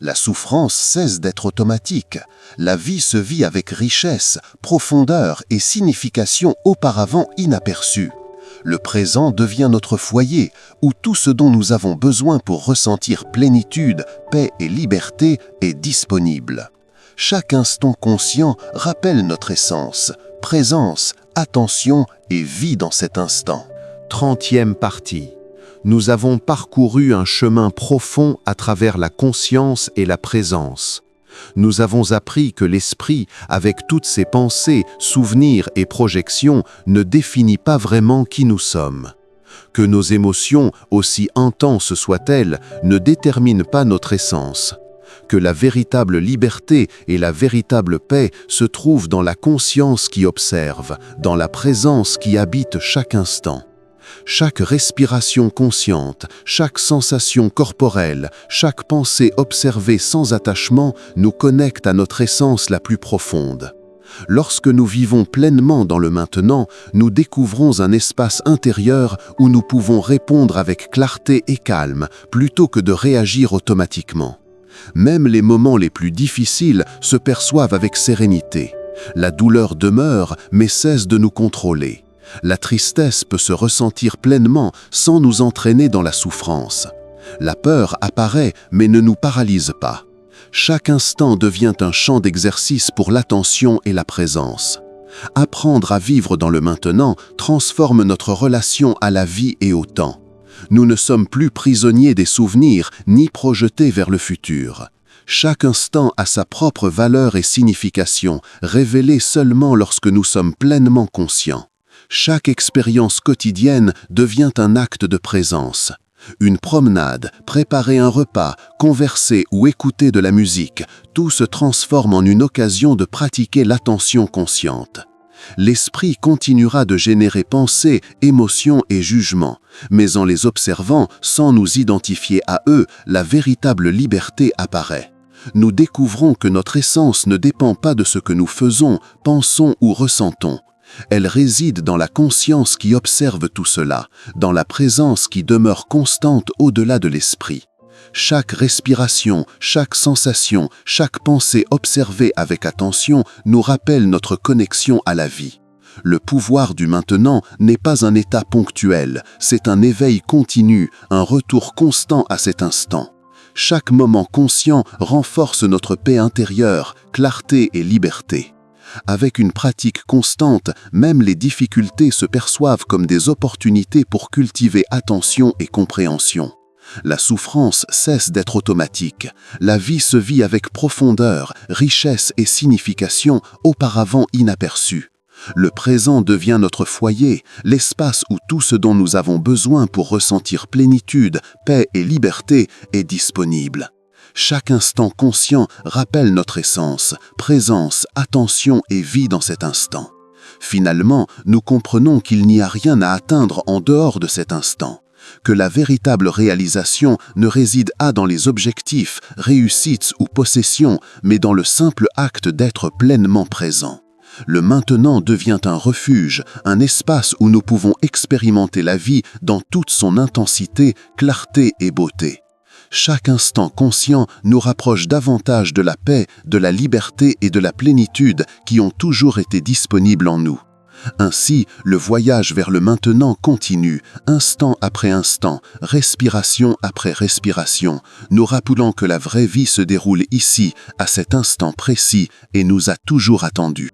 La souffrance cesse d'être automatique. La vie se vit avec richesse, profondeur et signification auparavant inaperçues. Le présent devient notre foyer, où tout ce dont nous avons besoin pour ressentir plénitude, paix et liberté est disponible. Chaque instant conscient rappelle notre essence, présence, attention et vie dans cet instant. 30e partie. Nous avons parcouru un chemin profond à travers la conscience et la présence. Nous avons appris que l'esprit, avec toutes ses pensées, souvenirs et projections, ne définit pas vraiment qui nous sommes. Que nos émotions, aussi intenses soient-elles, ne déterminent pas notre essence. Que la véritable liberté et la véritable paix se trouvent dans la conscience qui observe, dans la présence qui habite chaque instant. Chaque respiration consciente, chaque sensation corporelle, chaque pensée observée sans attachement nous connecte à notre essence la plus profonde. Lorsque nous vivons pleinement dans le maintenant, nous découvrons un espace intérieur où nous pouvons répondre avec clarté et calme, plutôt que de réagir automatiquement. Même les moments les plus difficiles se perçoivent avec sérénité. La douleur demeure, mais cesse de nous contrôler. La tristesse peut se ressentir pleinement sans nous entraîner dans la souffrance. La peur apparaît mais ne nous paralyse pas. Chaque instant devient un champ d'exercice pour l'attention et la présence. Apprendre à vivre dans le maintenant transforme notre relation à la vie et au temps. Nous ne sommes plus prisonniers des souvenirs ni projetés vers le futur. Chaque instant a sa propre valeur et signification, révélée seulement lorsque nous sommes pleinement conscients. Chaque expérience quotidienne devient un acte de présence. Une promenade, préparer un repas, converser ou écouter de la musique, tout se transforme en une occasion de pratiquer l'attention consciente. L'esprit continuera de générer pensées, émotions et jugements, mais en les observant sans nous identifier à eux, la véritable liberté apparaît. Nous découvrons que notre essence ne dépend pas de ce que nous faisons, pensons ou ressentons. Elle réside dans la conscience qui observe tout cela, dans la présence qui demeure constante au-delà de l'esprit. Chaque respiration, chaque sensation, chaque pensée observée avec attention nous rappelle notre connexion à la vie. Le pouvoir du maintenant n'est pas un état ponctuel, c'est un éveil continu, un retour constant à cet instant. Chaque moment conscient renforce notre paix intérieure, clarté et liberté. Avec une pratique constante, même les difficultés se perçoivent comme des opportunités pour cultiver attention et compréhension. La souffrance cesse d'être automatique. La vie se vit avec profondeur, richesse et signification auparavant inaperçues. Le présent devient notre foyer, l'espace où tout ce dont nous avons besoin pour ressentir plénitude, paix et liberté est disponible. Chaque instant conscient rappelle notre essence, présence, attention et vie dans cet instant. Finalement, nous comprenons qu'il n'y a rien à atteindre en dehors de cet instant, que la véritable réalisation ne réside pas dans les objectifs, réussites ou possessions, mais dans le simple acte d'être pleinement présent. Le maintenant devient un refuge, un espace où nous pouvons expérimenter la vie dans toute son intensité, clarté et beauté. Chaque instant conscient nous rapproche davantage de la paix, de la liberté et de la plénitude qui ont toujours été disponibles en nous. Ainsi, le voyage vers le maintenant continue, instant après instant, respiration après respiration, nous rappelant que la vraie vie se déroule ici, à cet instant précis, et nous a toujours attendus.